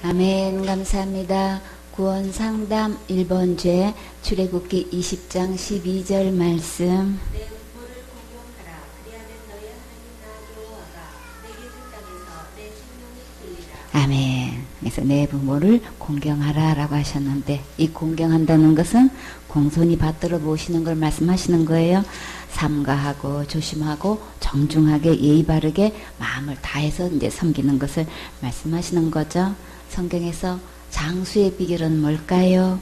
아멘. 감사합니다. 구원상담 1번 죄 출애굽기 20장 12절 말씀. 내 부모를 공경하라. 그리하면 너의 하나님 나 여호와가 내게 준 땅에서 내 생명이 길리라. 아멘. 그래서 내 부모를 공경하라 라고 하셨는데, 이 공경한다는 것은 공손히 받들어 모시는 걸 말씀하시는 거예요. 삼가하고 조심하고 정중하게 예의 바르게 마음을 다해서 이제 섬기는 것을 말씀하시는 거죠. 성경에서 장수의 비결은 뭘까요?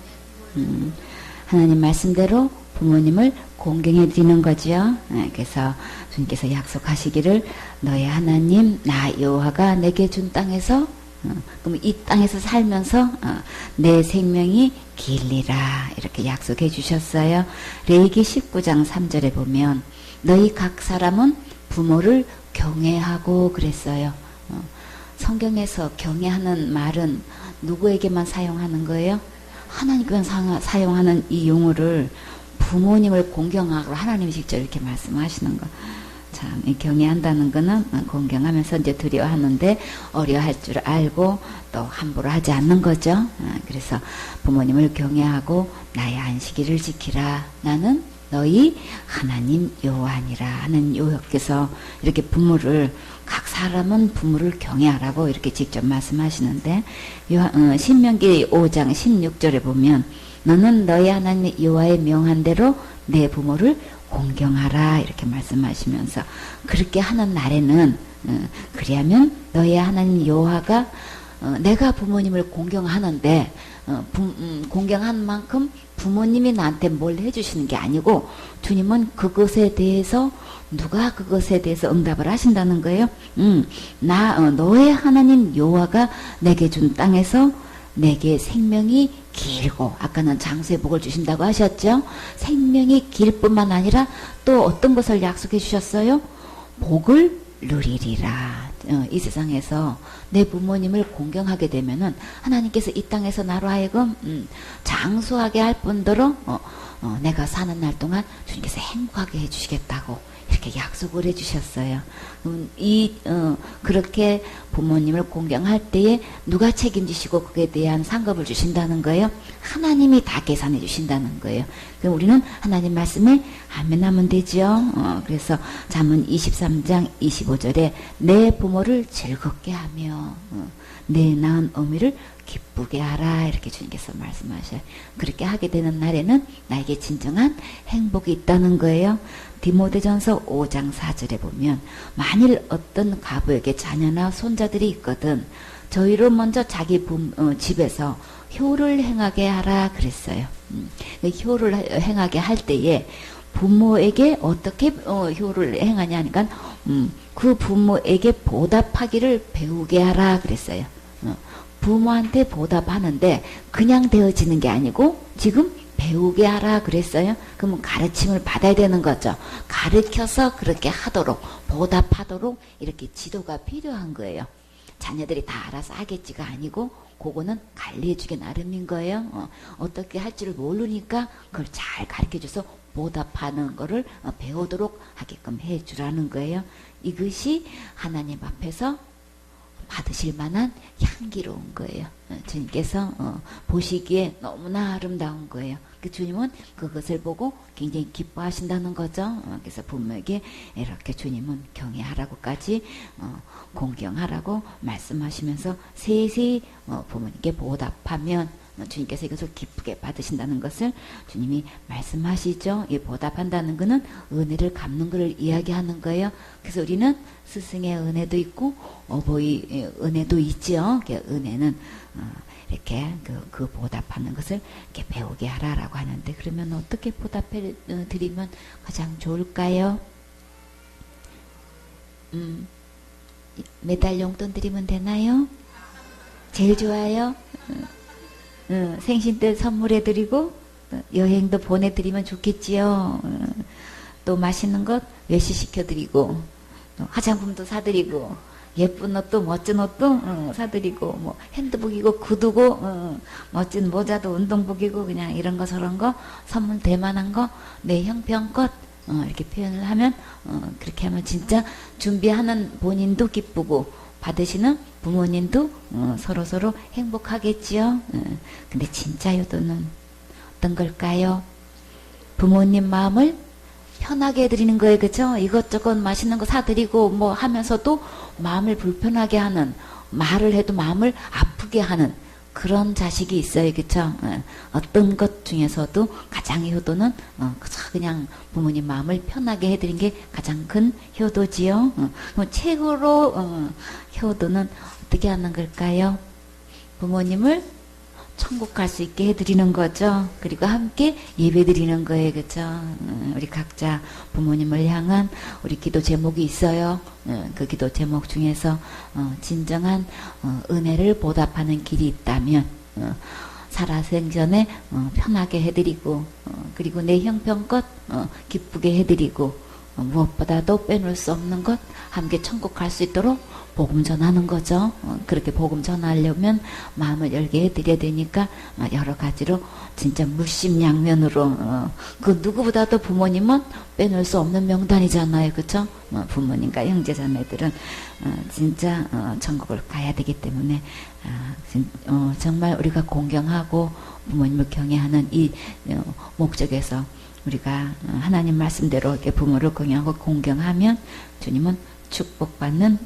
하나님 말씀대로 부모님을 공경해 드리는 거죠. 그래서 주님께서 약속하시기를 너의 하나님 나 여호와가 내게 준 땅에서 그럼 이 땅에서 살면서 내 생명이 길리라 이렇게 약속해 주셨어요. 레위기 19장 3절에 보면 너희 각 사람은 부모를 경외하고 그랬어요. 성경에서 경외하는 말은 누구에게만 사용하는 거예요? 하나님께만 사용하는 이 용어를 부모님을 공경하고 하나님이 직접 이렇게 말씀하시는 거. 참, 이 경외한다는 거는 공경하면서 이제 두려워하는데 어려할 줄 알고 또 함부로 하지 않는 거죠. 그래서 부모님을 경외하고 나의 안식일을 지키라. 나는 너희 하나님 여호와니라 하는 여호와께서 이렇게 부모를 각 사람은 부모를 경외하라고 이렇게 직접 말씀하시는데 신명기 5장 16절에 보면 너는 너희 하나님 여호와의 명한 대로 내 부모를 공경하라 이렇게 말씀하시면서 그렇게 하는 날에는 그리하면 너희 하나님 여호와가 내가 부모님을 공경하는데 공경한 만큼 부모님이 나한테 뭘 해주시는 게 아니고 주님은 그것에 대해서 누가 그것에 대해서 응답을 하신다는 거예요. 너의 하나님 여호와가 내게 준 땅에서 내게 생명이 길고 아까는 장수의 복을 주신다고 하셨죠. 생명이 길 뿐만 아니라 또 어떤 것을 약속해 주셨어요? 복을 누리리라. 이 세상에서 내 부모님을 공경하게 되면은 하나님께서 이 땅에서 나로 하여금 장수하게 할 뿐더러 내가 사는 날 동안 주님께서 행복하게 해주시겠다고 이렇게 약속을 해주셨어요. 그렇게 부모님을 공경할 때에 누가 책임지시고 그에 대한 상급을 주신다는 거예요? 하나님이 다 계산해 주신다는 거예요. 그럼 우리는 하나님 말씀에 아멘하면 되죠. 그래서 잠언 23장 25절에 내 부모를 즐겁게 하며 내 낳은 어미를 기쁘게 하라 이렇게 주님께서 말씀하셔요. 그렇게 하게 되는 날에는 나에게 진정한 행복이 있다는 거예요. 디모데전서 5장 4절에 보면 만일 어떤 가부에게 자녀나 손자들이 있거든 저희로 먼저 자기 집에서 효를 행하게 하라 그랬어요. 효를 행하게 할 때에 부모에게 어떻게 효를 행하냐 하니까 그 부모에게 보답하기를 배우게 하라 그랬어요. 부모한테 보답하는데 그냥 되어지는 게 아니고 지금 배우게 하라 그랬어요. 그러면 가르침을 받아야 되는 거죠. 가르쳐서 그렇게 하도록 보답하도록 이렇게 지도가 필요한 거예요. 자녀들이 다 알아서 하겠지가 아니고 그거는 관리해주기 나름인 거예요. 어떻게 할 줄 모르니까 그걸 잘 가르쳐줘서 보답하는 거를 배우도록 하게끔 해주라는 거예요. 이것이 하나님 앞에서 받으실 만한 향기로운 거예요. 주님께서 보시기에 너무나 아름다운 거예요. 주님은 그것을 보고 굉장히 기뻐하신다는 거죠. 그래서 부모에게 이렇게 주님은 경외하라고까지 공경하라고 말씀하시면서 세세히 부모님께 보답하면 주님께서 이것을 기쁘게 받으신다는 것을 주님이 말씀하시죠. 이 보답한다는 것은 은혜를 갚는 것을 이야기하는 거예요. 그래서 우리는 스승의 은혜도 있고 어버이 은혜도 있죠. 은혜는 이렇게 그 보답하는 것을 이렇게 배우게 하라라고 하는데 그러면 어떻게 보답해 드리면 가장 좋을까요? 매달 용돈 드리면 되나요? 제일 좋아요? 생신 때 선물해 드리고 여행도 보내드리면 좋겠지요. 또 맛있는 것 외식시켜 드리고 화장품도 사드리고 예쁜 옷도 멋진 옷도 사드리고 뭐 핸드복이고 구두고 멋진 모자도 운동복이고 그냥 이런 거 저런 거 선물 대만한 거 내 형편껏 이렇게 표현을 하면 그렇게 하면 진짜 준비하는 본인도 기쁘고 받으시는 부모님도 서로서로 행복하겠지요. 근데 진짜 효도는 어떤 걸까요? 부모님 마음을 편하게 해드리는 거예요. 그죠? 이것저것 맛있는 거 사드리고 뭐 하면서도 마음을 불편하게 하는, 말을 해도 마음을 아프게 하는 그런 자식이 있어요. 그쵸? 어떤 것 중에서도 가장 효도는 그냥 부모님 마음을 편하게 해드린 게 가장 큰 효도지요. 그럼 최고로 효도는 어떻게 하는 걸까요? 부모님을 천국 갈 수 있게 해드리는 거죠. 그리고 함께 예배 드리는 거예요. 그죠? 우리 각자 부모님을 향한 우리 기도 제목이 있어요. 그 기도 제목 중에서 진정한 은혜를 보답하는 길이 있다면 살아생전에 편하게 해드리고 그리고 내 형편껏 기쁘게 해드리고 무엇보다도 빼놓을 수 없는 것 함께 천국 갈 수 있도록 복음 전하는 거죠. 그렇게 복음 전하려면 마음을 열게 해드려야 되니까 여러 가지로 진짜 물심양면으로 그 누구보다도 부모님은 빼놓을 수 없는 명단이잖아요. 그렇죠? 부모님과 형제자매들은 진짜 천국을 가야 되기 때문에 정말 우리가 공경하고 부모님을 경외하는 이 목적에서 우리가 하나님 말씀대로 이렇게 부모를 공경하고 공경하면 주님은 축복받는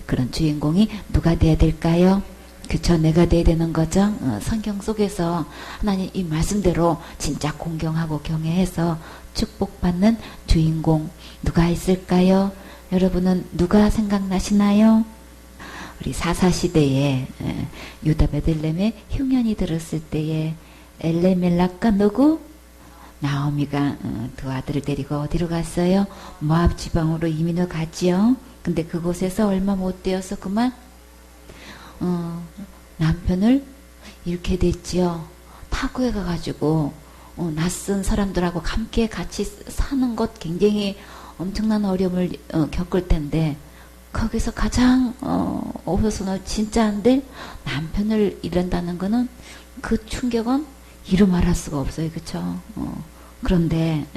그런 주인공이 누가 돼야 될까요? 그쵸? 내가 돼야 되는 거죠. 성경 속에서 하나님 이 말씀대로 진짜 공경하고 경외해서 축복받는 주인공 누가 있을까요? 여러분은 누가 생각나시나요? 우리 사사시대에 유다 베들레헴에 흉년이 들었을 때에 엘레멜락과 누구? 나오미가 두 아들을 데리고 어디로 갔어요? 모압 지방으로 이민을 갔지요. 근데 그곳에서 얼마 못 되어서 그만 남편을 잃게 됐지요. 타국에 가가지고 낯선 사람들하고 함께 같이 사는 것 굉장히 엄청난 어려움을 겪을 텐데 거기서 가장 오서는 진짜인데 남편을 잃는다는 거는 그 충격은 이루 말할 수가 없어요. 그쵸? 그런데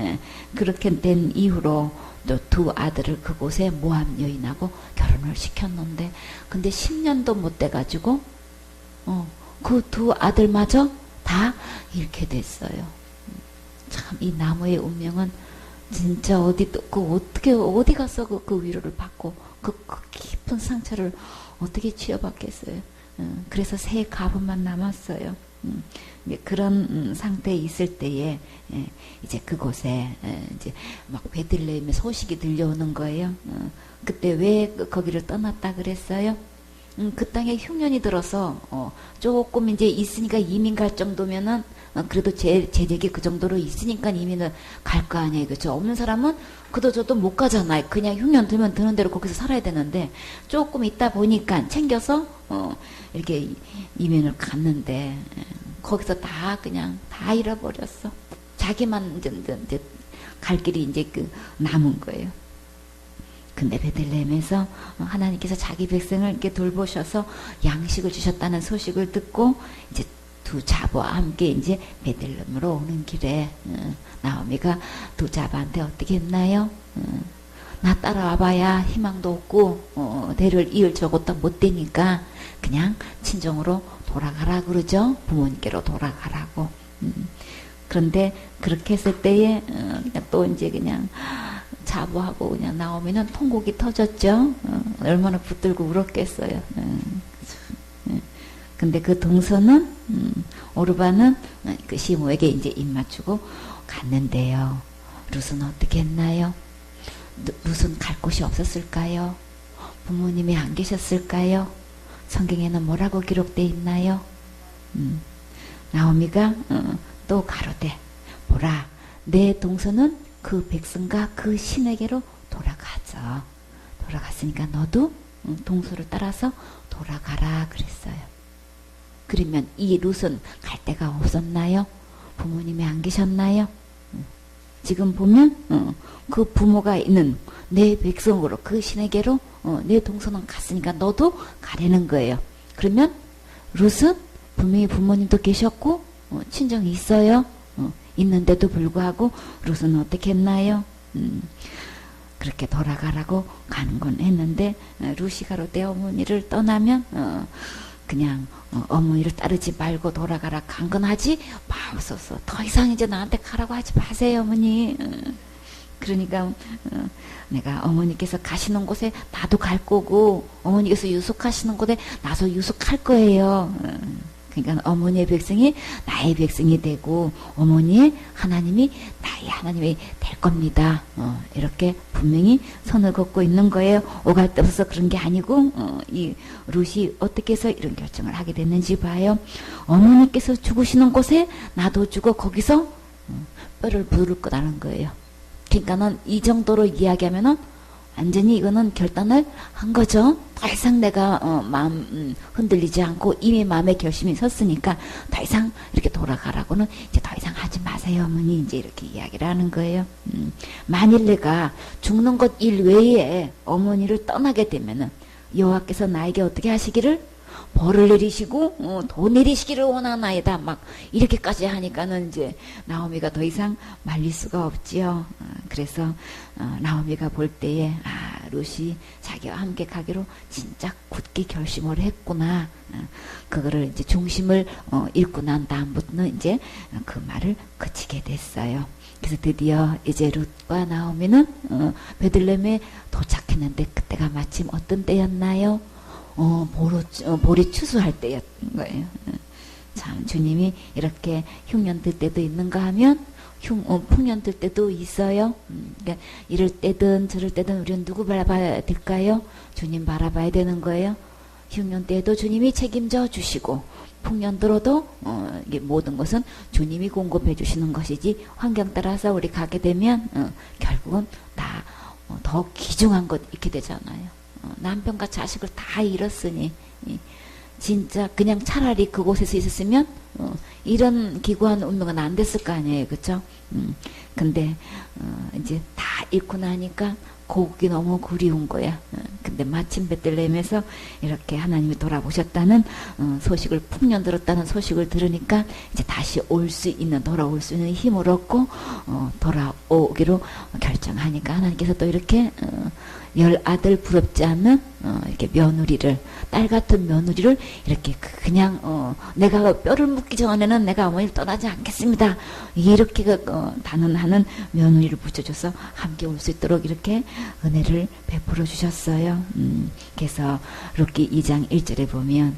그렇게 된 이후로 또 두 아들을 그곳에 모압 여인하고 결혼을 시켰는데 근데 10년도 못 돼가지고 그 두 아들마저 다 잃게 됐어요. 참 이 나무의 운명은 진짜 어디 가서 그 위로를 받고 그 깊은 상처를 어떻게 치유받겠어요. 그래서 새 가부만 남았어요. 그런 상태에 있을 때에 이제 그곳에 이제 막 베들레헴의 소식이 들려오는 거예요. 그때 왜 거기를 떠났다 그랬어요? 그 땅에 흉년이 들어서 조금 이제 있으니까 이민 갈 정도면은 그래도 재력이 그 정도로 있으니까 이민을 갈 거 아니에요. 그렇죠? 없는 사람은 그도 저도 못 가잖아요. 그냥 흉년 들면 드는 대로 거기서 살아야 되는데 조금 있다 보니까 챙겨서 이렇게 이민을 갔는데 거기서 그냥 다 잃어버렸어. 자기만 이제 갈 길이 이제 남은 거예요. 근데 베들레헴에서 하나님께서 자기 백성을 이렇게 돌보셔서 양식을 주셨다는 소식을 듣고 이제 두 자부와 함께 이제 베들레헴으로 오는 길에 나오미가 두 자부한테 어떻게 했나요? 나 따라와봐야 희망도 없고 대를 이을 저것도 못 되니까 그냥 친정으로 돌아가라 그러죠. 부모님께로 돌아가라고. 그런데 그렇게 했을 때에 그냥 또 이제 그냥 자부하고 그냥 나오면은 통곡이 터졌죠. 얼마나 붙들고 울었겠어요. 근데 그 동서는 오르바는 그 시므에게 이제 입 맞추고 갔는데요. 룻은 어떻게 했나요? 룻은 갈 곳이 없었을까요? 부모님이 안 계셨을까요? 성경에는 뭐라고 기록되어 있나요? 나오미가 또 가로되 보라 내 동서는 그 백성과 그 신에게로 돌아가죠. 돌아갔으니까 너도 동서를 따라서 돌아가라 그랬어요. 그러면 이 룻은 갈 데가 없었나요? 부모님이 안 계셨나요? 지금 보면 그 부모가 있는 내 백성으로 그 신에게로 내 동서는 갔으니까 너도 가려는 거예요. 그러면 룻은 분명히 부모님도 계셨고 친정이 있어요. 있는데도 불구하고 룻은 어떻게 했나요? 그렇게 돌아가라고 가는 건 했는데 루시가 롯데 어머니를 떠나면 그냥 어머니를 따르지 말고 돌아가라 간 건 하지 마옵소서. 더 이상 이제 나한테 가라고 하지 마세요 어머니. 그러니까 내가 어머니께서 가시는 곳에 나도 갈 거고 어머니께서 유숙하시는 곳에 나도 유숙할 거예요. 그러니까 어머니의 백성이 나의 백성이 되고 어머니의 하나님이 나의 하나님이 될 겁니다. 이렇게 분명히 선을 긋고 있는 거예요. 오갈 데 없어서 그런 게 아니고 이 룻이 어떻게 해서 이런 결정을 하게 됐는지 봐요. 어머니께서 죽으시는 곳에 나도 죽어 거기서 뼈를 부를 거라는 거예요. 그러니까는 이 정도로 이야기하면은 완전히 이거는 결단을 한 거죠. 더 이상 내가 마음 흔들리지 않고 이미 마음의 결심이 섰으니까 더 이상 이렇게 돌아가라고는 이제 더 이상 하지 마세요 어머니. 이제 이렇게 이야기를 하는 거예요. 만일 내가 죽는 것 일외에 어머니를 떠나게 되면은 여호와께서 나에게 어떻게 하시기를 벌을 내리시고 돈 내리시기를 원하나이다. 막 이렇게까지 하니까는 이제 나오미가 더 이상 말릴 수가 없지요. 그래서 나오미가 볼 때에 룻이 자기와 함께 가기로 진짜 굳게 결심을 했구나. 그거를 이제 중심을 잃고 난 다음부터는 이제 그 말을 그치게 됐어요. 그래서 드디어 이제 룻과 나오미는 베들레헴에 도착했는데 그때가 마침 어떤 때였나요? 보리 추수할 때였던 거예요. 참 주님이 이렇게 흉년 들 때도 있는가 하면 풍년 들 때도 있어요. 그러니까 이럴 때든 저럴 때든 우리는 누구 바라봐야 될까요? 주님 바라봐야 되는 거예요. 흉년 때에도 주님이 책임져 주시고 풍년 들어도 이게 모든 것은 주님이 공급해 주시는 것이지 환경 따라서 우리 가게 되면 결국은 다 더 귀중한 것 잃게 되잖아요. 남편과 자식을 다 잃었으니 진짜 그냥 차라리 그곳에서 있었으면 이런 기구한 운명은 안 됐을 거 아니에요. 그쵸? 근데 이제 다 잃고 나니까 고국이 너무 그리운 거야. 근데 마침 베들레헴에서 이렇게 하나님이 돌아보셨다는 소식을 풍년 들었다는 소식을 들으니까 이제 다시 돌아올 수 있는 힘을 얻고 돌아오기로 결정하니까 하나님께서 또 이렇게 열 아들 부럽지 않는 이렇게 며느리를 딸 같은 며느리를 이렇게 그냥 내가 뼈를 묻기 전에는 내가 어머니를 떠나지 않겠습니다. 이렇게 단언하는 며느리를 붙여줘서 함께 올 수 있도록 이렇게 은혜를 베풀어 주셨어요. 그래서 룻기 2장 1절에 보면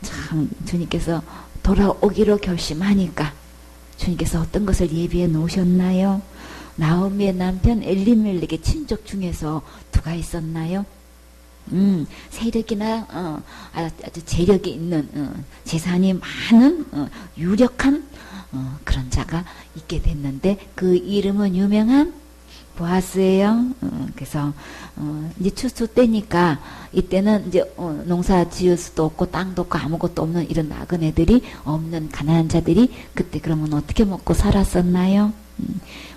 참 주님께서 돌아오기로 결심하니까 주님께서 어떤 것을 예비해 놓으셨나요? 나오미의 남편 엘리멜렉의 친족 중에서 누가 있었나요? 세력이나 아주 재력이 있는 재산이 많은 유력한 그런 자가 있게 됐는데 그 이름은 유명한 보아스예요. 그래서 이제 추수 때니까 이때는 이제 농사 지을 수도 없고 땅도 없고 아무것도 없는 이런 나그네들이 없는 가난한 자들이 그때 그러면 어떻게 먹고 살았었나요?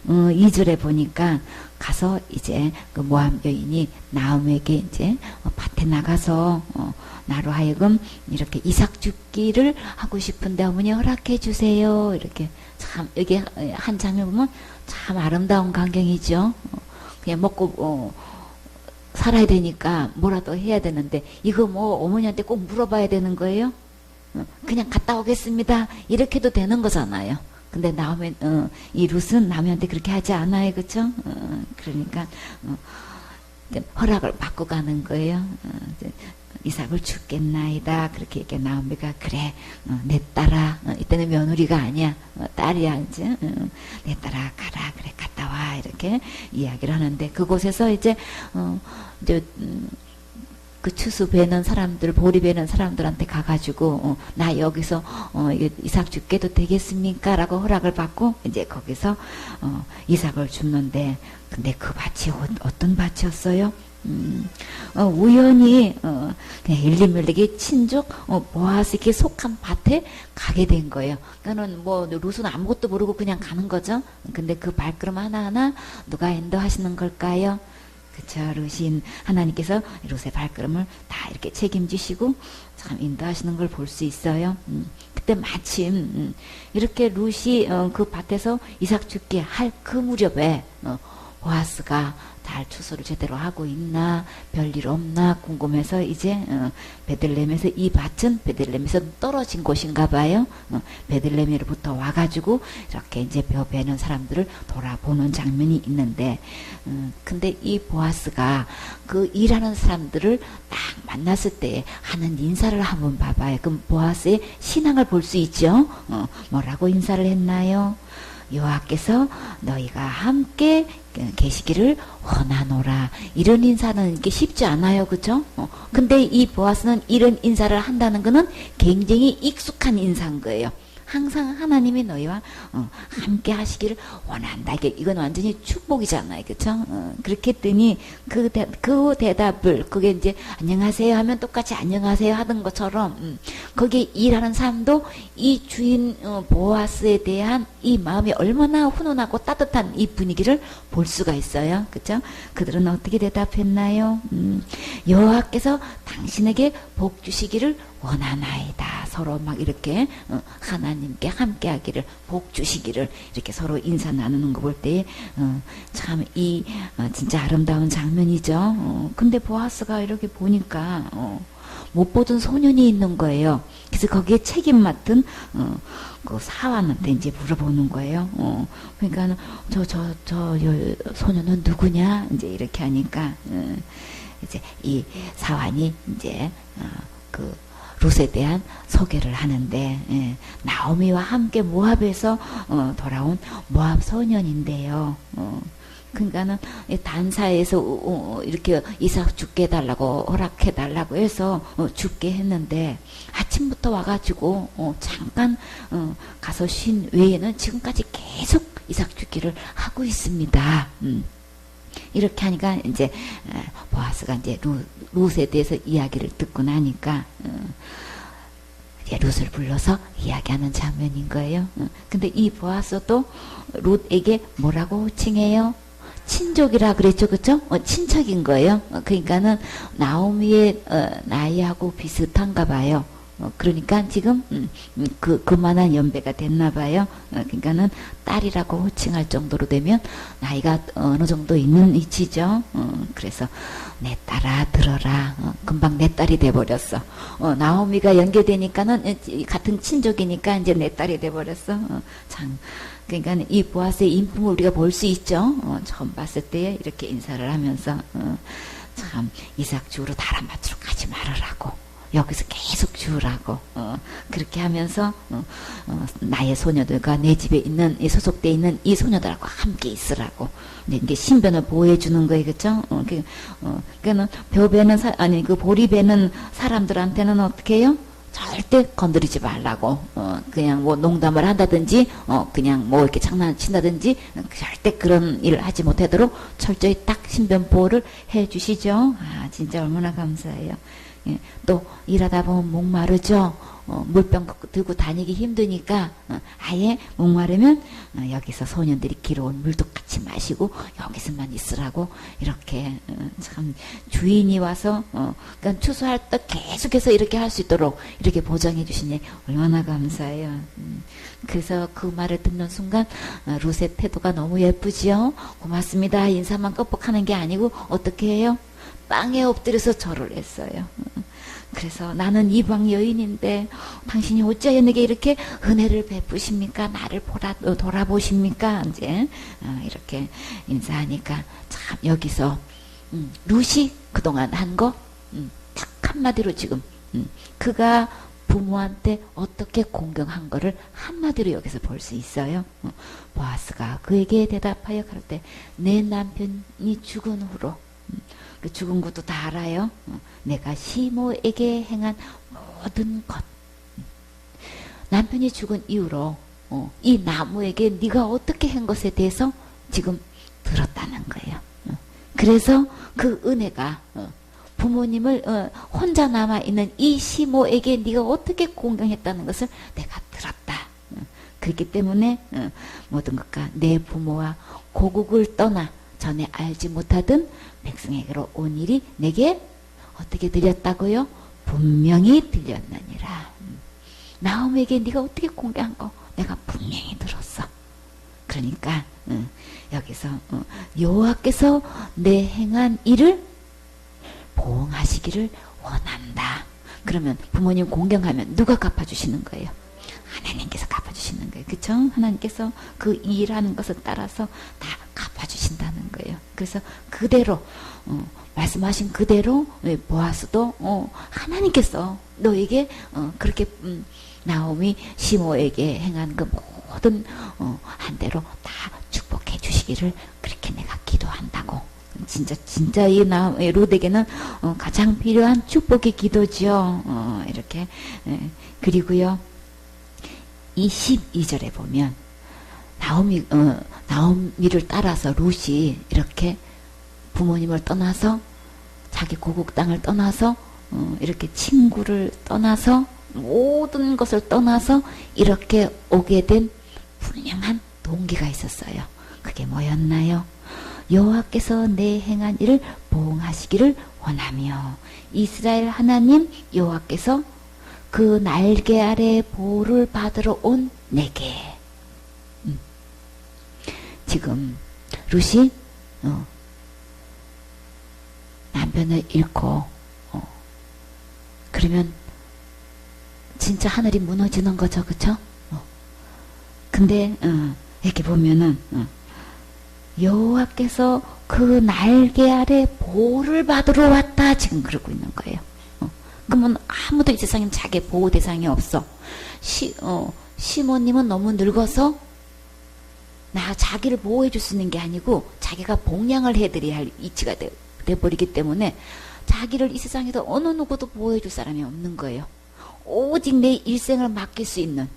2절에 보니까 가서 이제 그 모압 여인이 나오미에게 이제 밭에 나가서 나로 하여금 이렇게 이삭 줍기를 하고 싶은데 어머니 허락해 주세요. 이렇게 참 여기 한 장면 보면 참 아름다운 광경이죠. 그냥 먹고 살아야 되니까 뭐라도 해야 되는데 이거 뭐 어머니한테 꼭 물어봐야 되는 거예요? 그냥 갔다 오겠습니다. 이렇게 해도 되는 거잖아요. 근데 나오면 이 룻은 나오미한테 그렇게 하지 않아요, 그렇죠? 그러니까 허락을 받고 가는 거예요. 이삭을 죽겠나이다. 그렇게 얘기해. 나오미가 그래, 내 딸아, 이때는 며느리가 아니야, 딸이야 이제. 내 딸아 가라, 그래 갔다 와, 이렇게 이야기를 하는데 그곳에서 이제 그 추수 베는 사람들, 보리 베는 사람들한테 가가지고 나 여기서 이삭 죽게도 되겠습니까? 라고 허락을 받고 이제 거기서 이삭을 줍는데 근데 그 밭이 어떤 밭이었어요? 우연히 엘리멜렉의 친족 보아스에게 속한 밭에 가게 된 거예요. 그러니까는 뭐 룻은 아무것도 모르고 그냥 가는 거죠. 근데 그 발걸음 하나하나 누가 인도하시는 걸까요? 그쵸, 룻인 하나님께서 룻의 발걸음을 다 이렇게 책임지시고 참 인도하시는 걸 볼 수 있어요. 그때 마침 이렇게 룻이 그 밭에서 이삭 죽게 할 그 무렵에 보아스가 잘 추수를 제대로 하고 있나, 별일 없나 궁금해서 이제 베들레헴에서 이 밭은 베들레헴에서 떨어진 곳인가 봐요. 베들레헴으로부터 와가지고 이렇게 이제 벼 베는 사람들을 돌아보는 장면이 있는데, 근데 이 보아스가 그 일하는 사람들을 딱 만났을 때 하는 인사를 한번 봐봐요. 그럼 보아스의 신앙을 볼 수 있죠. 뭐라고 인사를 했나요? 여호와께서 너희가 함께 계시기를 원하노라. 이런 인사는 이게 쉽지 않아요, 그죠? 근데 이 보아스는 이런 인사를 한다는 거는 굉장히 익숙한 인사인 거예요. 항상 하나님이 너희와 함께 하시기를 원한다. 이건 완전히 축복이잖아요, 그렇죠? 그렇게 했더니 그 대답을, 그게 이제 안녕하세요 하면 똑같이 안녕하세요 하던 것처럼 거기 일하는 사람도 이 주인 보아스에 대한 이 마음이 얼마나 훈훈하고 따뜻한 이 분위기를 볼 수가 있어요, 그렇죠? 그들은 어떻게 대답했나요? 여호와께서 당신에게 복 주시기를 원하나이다. 서로 막 이렇게 하나님께 함께하기를, 복 주시기를 이렇게 서로 인사 나누는 거 볼 때 참 이 진짜 아름다운 장면이죠. 근데 보아스가 이렇게 보니까 못 보던 소년이 있는 거예요. 그래서 거기에 책임 맡은 그 사환한테 이제 물어보는 거예요. 그러니까 저 소년은 누구냐 이제 이렇게 하니까 이제 이 사환이 이제 그 룻에 대한 소개를 하는데, 나오미와 함께 모압에서 돌아온 모압 소년인데요. 그러니까는 단사에서 이렇게 이삭 죽게 해달라고 허락해달라고 해서 죽게 했는데, 아침부터 와가지고 잠깐 가서 쉰 외에는 지금까지 계속 이삭 죽기를 하고 있습니다. 이렇게 하니까 이제 보아스가 이제 룻에 대해서 이야기를 듣고 나니까 이제 룻을 불러서 이야기하는 장면인 거예요. 근데 이 보아스도 룻에게 뭐라고 칭해요? 친족이라 그랬죠, 그쵸? 친척인 거예요. 그러니까는 나오미의 나이하고 비슷한가 봐요. 그러니까 지금 그만한 연배가 됐나 봐요. 그러니까는 딸이라고 호칭할 정도로 되면 나이가 어느 정도 있는 위치죠. 그래서 내 딸아 들어라. 금방 내 딸이 돼버렸어. 나오미가 연계되니까는 같은 친족이니까 이제 내 딸이 돼버렸어. 참. 그러니까 이 보아스의 인품을 우리가 볼 수 있죠. 처음 봤을 때 이렇게 인사를 하면서 참 이삭 주우러 다란 밭으로 가지 말으라고. 여기서 계속 주우라고 그렇게 하면서 나의 소녀들과 내 집에 있는 소속돼 있는 이 소녀들하고 함께 있으라고 이게 신변을 보호해 주는 거예요, 그렇죠? 그러니까는 벼 베는 그 보리 베는 사람들한테는 어떻게 해요? 절대 건드리지 말라고 그냥 뭐 농담을 한다든지 그냥 뭐 이렇게 장난친다든지 절대 그런 일을 하지 못하도록 철저히 딱 신변 보호를 해 주시죠. 아 진짜 얼마나 감사해요. 예, 또 일하다 보면 목마르죠. 물병 들고 다니기 힘드니까 아예 목마르면 여기서 소년들이 길어온 물도 같이 마시고 여기서만 있으라고 이렇게 참 주인이 와서 그러니까 추수할 때 계속해서 이렇게 할 수 있도록 이렇게 보장해 주시니 얼마나 감사해요. 그래서 그 말을 듣는 순간 룻의 태도가 너무 예쁘지요. 고맙습니다. 인사만 껍벅하는 게 아니고 어떻게 해요? 땅에 엎드려서 절을 했어요. 그래서 나는 이방 여인인데 당신이 어찌하여 내게 이렇게 은혜를 베푸십니까? 나를 돌아보십니까? 이제 이렇게 인사하니까 참 여기서 룻이 그동안 한 거 딱 한마디로 지금 그가 부모한테 어떻게 공경한 거를 한마디로 여기서 볼 수 있어요. 보아스가 그에게 대답하여 그럴 때 내 남편이 죽은 후로 그 죽은 것도 다 알아요. 내가 시모에게 행한 모든 것. 남편이 죽은 이후로 이 나무에게 네가 어떻게 한 것에 대해서 지금 들었다는 거예요. 그래서 그 은혜가 부모님을 혼자 남아있는 이 시모에게 네가 어떻게 공경했다는 것을 내가 들었다. 그렇기 때문에 모든 것과 내 부모와 고국을 떠나 전에 알지 못하던 백성에게로 온 일이 내게 어떻게 들렸다고요? 분명히 들렸느니라. 나오미에게 네가 어떻게 공개한 거 내가 분명히 들었어. 그러니까 여기서 여호와께서 내 행한 일을 보응하시기를 원한다. 그러면 부모님 공경하면 누가 갚아주시는 거예요? 하나님께서 갚아주시는 거예요. 그쵸? 하나님께서 그 일하는 것을 따라서 다 갚아주신다는 거예요. 그래서 그대로 말씀하신 그대로 보아스도 하나님께서 너에게 그렇게 나오미 시모에게 행한 그 모든 한대로 다 축복해 주시기를 그렇게 내가 기도한다고. 진짜 이 롯에게는 가장 필요한 축복의 기도죠. 이렇게 그리고요. 이 12절에 보면 나오미를 따라서 롯이 이렇게 부모님을 떠나서 자기 고국 땅을 떠나서 이렇게 친구를 떠나서 모든 것을 떠나서 이렇게 오게 된 분명한 동기가 있었어요. 그게 뭐였나요? 여호와께서 내 행한 일을 보응하시기를 원하며 이스라엘 하나님 여호와께서 그 날개 아래 보호를 받으러 온 내게. 지금 룻이 남편을 잃고 그러면 진짜 하늘이 무너지는 거죠, 그쵸? 근데 이렇게 보면은 여호와께서 그 날개 아래 보호를 받으러 왔다 지금 그러고 있는 거예요. 그러면 아무도 이 세상에 자기 보호 대상이 없어. 시모님은 너무 늙어서 자기를 보호해 줄 수 있는 게 아니고 자기가 봉양을 해드려야 할 위치가 돼버리기 때문에 자기를 이 세상에서 어느 누구도 보호해 줄 사람이 없는 거예요. 오직 내 일생을 맡길 수 있는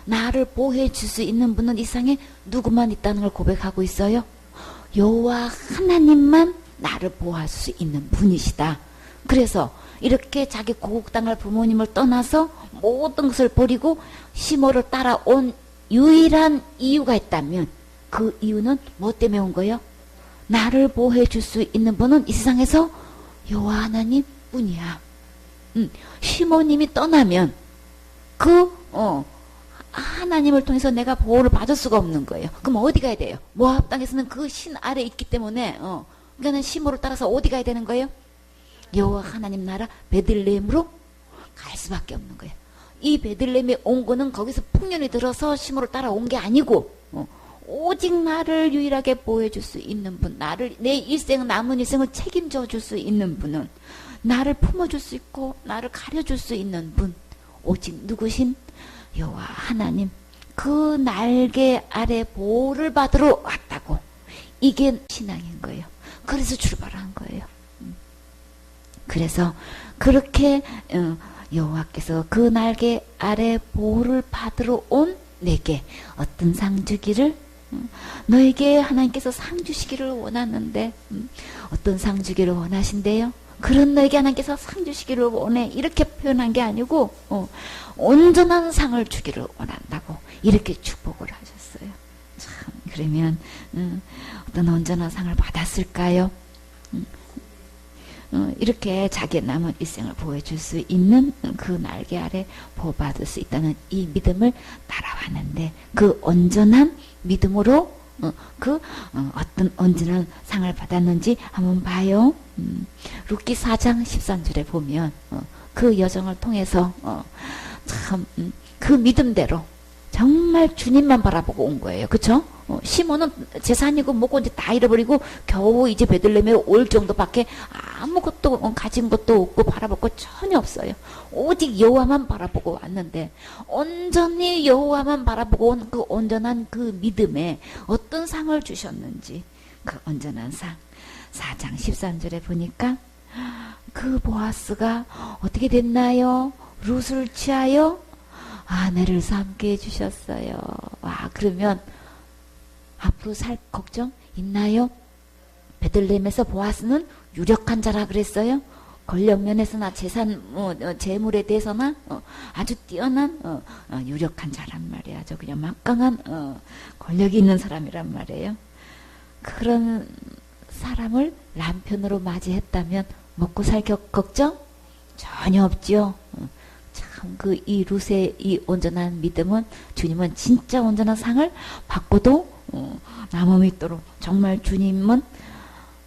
나를 보호해 줄 수 있는 분은 이 세상에 누구만 있다는 걸 고백하고 있어요. 여호와 하나님만 나를 보호할 수 있는 분이시다. 그래서 이렇게 자기 고국 땅을 부모님을 떠나서 모든 것을 버리고 시모를 따라온 유일한 이유가 있다면 그 이유는 뭐 때문에 온 거예요? 나를 보호해 줄 수 있는 분은 이 세상에서 여호와 하나님 뿐이야. 시모님이 떠나면 그 하나님을 통해서 내가 보호를 받을 수가 없는 거예요. 그럼 어디 가야 돼요? 모압 땅에서는 그 신 아래 있기 때문에 그러니까 시모를 따라서 어디 가야 되는 거예요? 여호와 하나님 나라 베들레헴으로 갈 수밖에 없는 거예요. 이 베들레헴에 온 거는 거기서 풍년이 들어서 시모를 따라온 게 아니고 오직 나를 유일하게 보호해 줄 수 있는 분, 나를 내 일생 남은 일생을 책임져 줄 수 있는 분은 나를 품어줄 수 있고 나를 가려줄 수 있는 분, 오직 누구신 여호와 하나님, 그 날개 아래 보호를 받으러 왔다고. 이게 신앙인 거예요. 그래서 출발한 거예요. 그래서 그렇게 여호와께서 그 날개 아래 보호를 받으러 온 내게 어떤 상 주기를, 너에게 하나님께서 상 주시기를 원하는데 어떤 상 주기를 원하신대요? 그런 너에게 하나님께서 상 주시기를 원해, 이렇게 표현한 게 아니고 온전한 상을 주기를 원한다고 이렇게 축복을 하셨어요. 참, 그러면 어떤 온전한 상을 받았을까요? 이렇게 자기의 남은 일생을 보여줄 수 있는 그 날개 아래 보호받을 수 있다는 이 믿음을 따라왔는데 그 온전한 믿음으로 어떤 온전한 상을 받았는지 한번 봐요. 룻기 4장 13절에 보면 그 여정을 통해서 참 그 믿음대로 정말 주님만 바라보고 온 거예요. 그쵸? 시몬은 재산이고 뭐고 이제 다 잃어버리고 겨우 이제 베들레헴에 올 정도밖에 아무것도 가진 것도 없고 바라볼 거 전혀 없어요. 오직 여호와만 바라보고 왔는데 온전히 여호와만 바라보고 온 그 온전한 그 믿음에 어떤 상을 주셨는지, 그 온전한 상 4장 13절에 보니까 그 보아스가 어떻게 됐나요? 룻을 취하여 아내를 삼게 해주셨어요. 와, 그러면 앞으로 살 걱정 있나요? 베들레헴에서 보아스는 유력한 자라 그랬어요. 권력 면에서나 재산, 재물에 대해서나 아주 뛰어난 유력한 자란 말이야. 아주 그냥 막강한 권력이 있는 사람이란 말이에요. 그런 사람을 남편으로 맞이했다면 먹고 살 걱정 전혀 없지요. 참 참 이 룻의 이 온전한 믿음은 주님은 진짜 온전한 상을 받고도 남아 믿도록 정말 주님은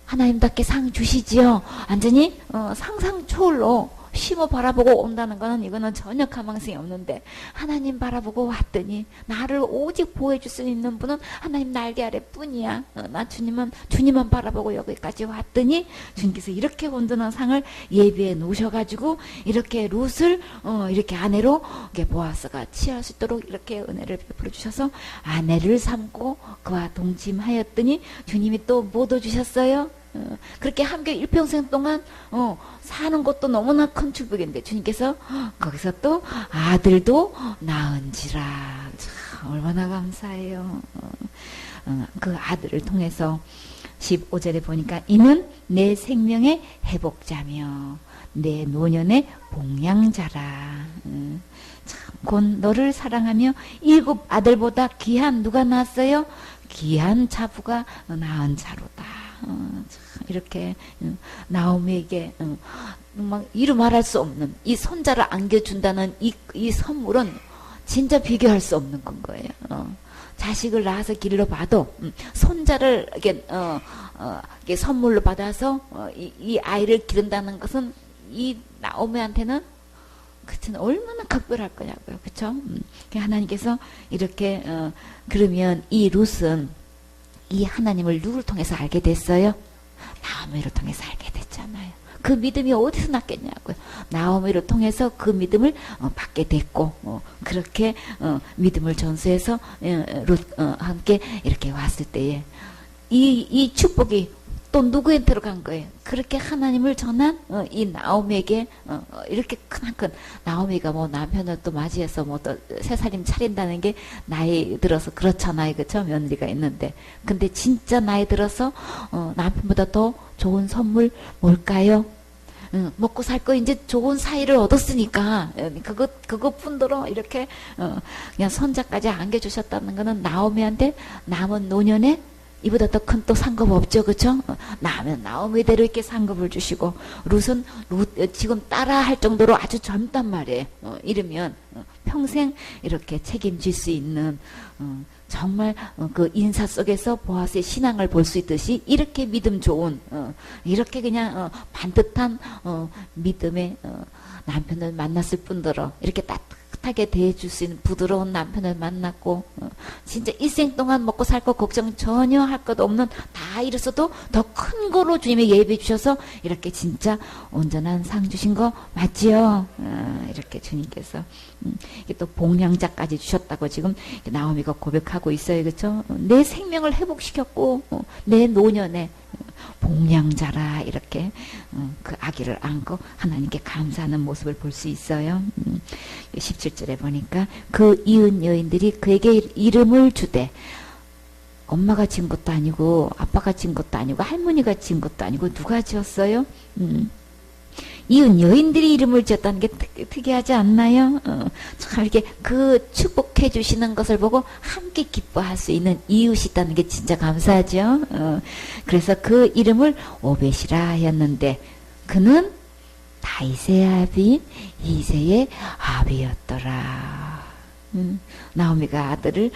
하나님답게 상 주시지요. 완전히 상상 초월로 심어 바라보고 온다는 거는 이거는 전혀 가망성이 없는데 하나님 바라보고 왔더니 나를 오직 보호해줄 수 있는 분은 하나님 날개 아래뿐이야. 나 주님만 바라보고 여기까지 왔더니 주님께서 이렇게 온전한 상을 예비해 놓으셔가지고 이렇게 룻을 이렇게 아내로 이렇게 보아스가 취할 수 있도록 이렇게 은혜를 베풀어 주셔서 아내를 삼고 그와 동침하였더니 주님이 또 못 얻어주셨어요. 그렇게 함께 일평생 동안 사는 것도 너무나 큰 축복인데 주님께서 거기서 또 아들도 낳은지라. 참 얼마나 감사해요. 그 아들을 통해서 15절에 보니까 이는 내 생명의 회복자며 내 노년의 복량자라. 참 곧 너를 사랑하며 7 아들보다 귀한 누가 낳았어요? 귀한 자부가 낳은 자로다. 참 이렇게 나오미에게 막 이루 말할 수 없는 이 손자를 안겨준다는 이 선물은 진짜 비교할 수 없는 건 거예요. 자식을 낳아서 길러 봐도 손자를 이렇게 선물로 받아서 이 아이를 기른다는 것은 이 나오미한테는 그치는 얼마나 각별할 거냐고요. 그쵸? 하나님께서 이렇게 그러면 이 룻은 이 하나님을 누구를 통해서 알게 됐어요? 나오미를 통해서 알게 됐잖아요. 그 믿음이 어디서 났겠냐고요. 나오미를 통해서 그 믿음을 받게 됐고 그렇게 믿음을 전수해서 함께 이렇게 왔을 때에 이 축복이 또 누구한테로 간 거예요? 그렇게 하나님을 전한 이 나오미에게 이렇게 크나큰 나오미가 뭐 남편을 또 맞이해서 뭐 또 새살림 차린다는 게 나이 들어서 그렇잖아요. 그쵸? 며느리가 있는데. 근데 진짜 나이 들어서 남편보다 더 좋은 선물 뭘까요? 먹고 살 거 이제 좋은 사이를 얻었으니까 그것뿐더러 이렇게 그냥 손자까지 안겨주셨다는 거는 나오미한테 남은 노년에 이보다 더 큰 또 상급 없죠. 그쵸? 나오미대로 이렇게 상급을 주시고 룻은 지금 따라 할 정도로 아주 젊단 말이에요. 이러면 평생 이렇게 책임질 수 있는 정말 그 인사 속에서 보아스의 신앙을 볼 수 있듯이 이렇게 믿음 좋은 이렇게 그냥 반듯한 믿음의 남편을 만났을 뿐더러 이렇게 따뜻하게 대해줄 수 있는 부드러운 남편을 만났고 진짜 일생 동안 먹고 살 거 걱정 전혀 할 것 없는 다 이랬어도 더 큰 거로 주님이 예비해 주셔서 이렇게 진짜 온전한 상 주신 거 맞지요? 이렇게 주님께서 또 복량자까지 주셨다고 지금 나오미가 고백하고 있어요. 그렇죠? 내 생명을 회복시켰고 내 노년에 복량자라 이렇게 그 아기를 안고 하나님께 감사하는 모습을 볼 수 있어요. 17절에 보니까 그 이은 여인들이 그에게 이름을 주되 엄마가 지은 것도 아니고 아빠가 지은 것도 아니고 할머니가 지은 것도 아니고 누가 지었어요? 이은 여인들이 이름을 지었다는 게 특이하지 않나요? 참 이렇게 그 축복해 주시는 것을 보고 함께 기뻐할 수 있는 이웃이 있다는 게 진짜 감사하죠. 그래서 그 이름을 오벳이라 하였는데 그는 다윗의 아비 이새의 아비였더라. 나오미가 아들을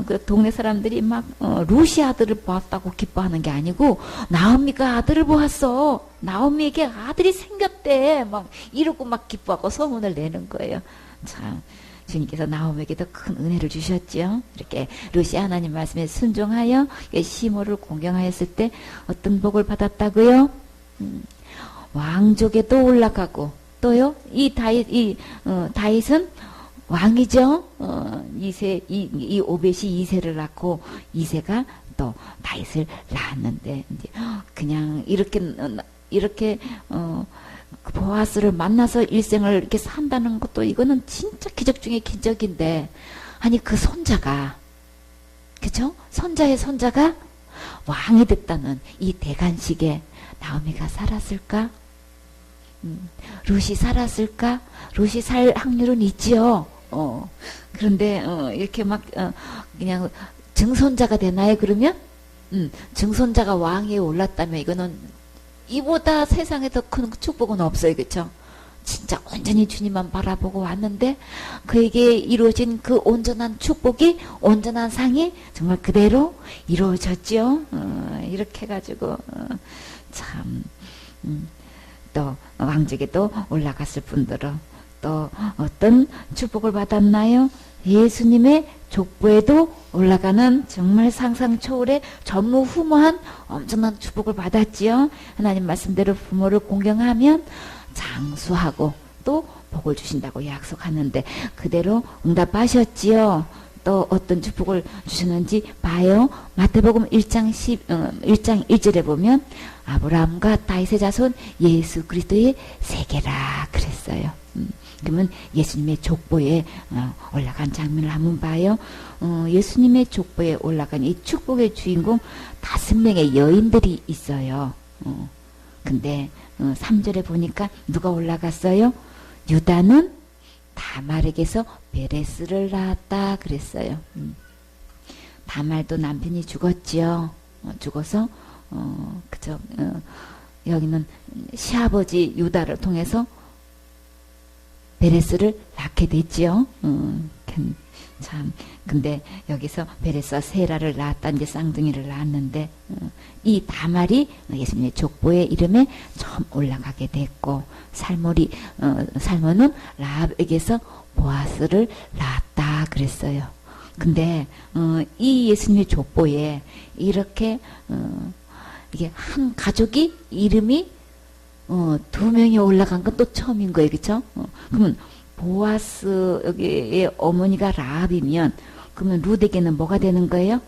그 동네 사람들이 막 룻이 아들을 보았다고 기뻐하는 게 아니고 나오미가 아들을 보았어. 나오미에게 아들이 생겼대. 막 이러고 막 기뻐하고 소문을 내는 거예요. 참 주님께서 나오미에게도 큰 은혜를 주셨죠. 이렇게 룻이 하나님 말씀에 순종하여 시모를 공경하였을 때 어떤 복을 받았다고요? 왕족에도 올라가고 또요 이 다윗은 왕이죠. 이 오벳이 이새를 낳고 이새가 또 다윗을 낳았는데 이제 그냥 이렇게 보아스를 만나서 일생을 이렇게 산다는 것도 이거는 진짜 기적 중에 기적인데 아니 그 손자가 그죠? 손자의 손자가 왕이 됐다는 이 대간식에 나오미가 살았을까? 룻이 살았을까? 룻이 살 확률은 있지요. 그런데 이렇게 막 그냥 증손자가 되나요? 그러면 증손자가 왕위에 올랐다면 이거는 이보다 세상에 더 큰 축복은 없어요. 그렇죠? 진짜 온전히 주님만 바라보고 왔는데 그에게 이루어진 그 온전한 축복이, 온전한 상이 정말 그대로 이루어졌죠. 이렇게 해가지고 참 또 왕족에 또 올라갔을 분들은 또 어떤 축복을 받았나요? 예수님의 족보에도 올라가는 정말 상상 초월의 전무후무한 엄청난 축복을 받았지요. 하나님 말씀대로 부모를 공경하면 장수하고 또 복을 주신다고 약속하는데 그대로 응답하셨지요. 또 어떤 축복을 주셨는지 봐요. 마태복음 1장 1절에 보면 아브라함과 다윗의 자손 예수 그리스도의 세계라 그랬어요. 그러면 예수님의 족보에 올라간 장면을 한번 봐요. 예수님의 족보에 올라간 이 축복의 주인공 5명의 여인들이 있어요. 근데 3절에 보니까 누가 올라갔어요? 유다는 다말에게서 베레스를 낳았다 그랬어요. 다말도 남편이 죽었지요. 죽어서 그저 여기는 시아버지 유다를 통해서 베레스를 낳게 됐지요. 참 근데 여기서 베레스와 세라를 낳았다, 이제 쌍둥이를 낳았는데 이 다말이 예수님의 족보의 이름에 처음 올라가게 됐고 살모는 라합에게서 보아스를 낳았다 그랬어요. 근데 이 예수님의 족보에 이렇게 이게 한 가족이 이름이 2명이 올라간 건 또 처음인 거예요. 그렇죠? 그러면 보아스 여기의 어머니가 라합이면 그러면 룻에게는 뭐가 되는 거예요?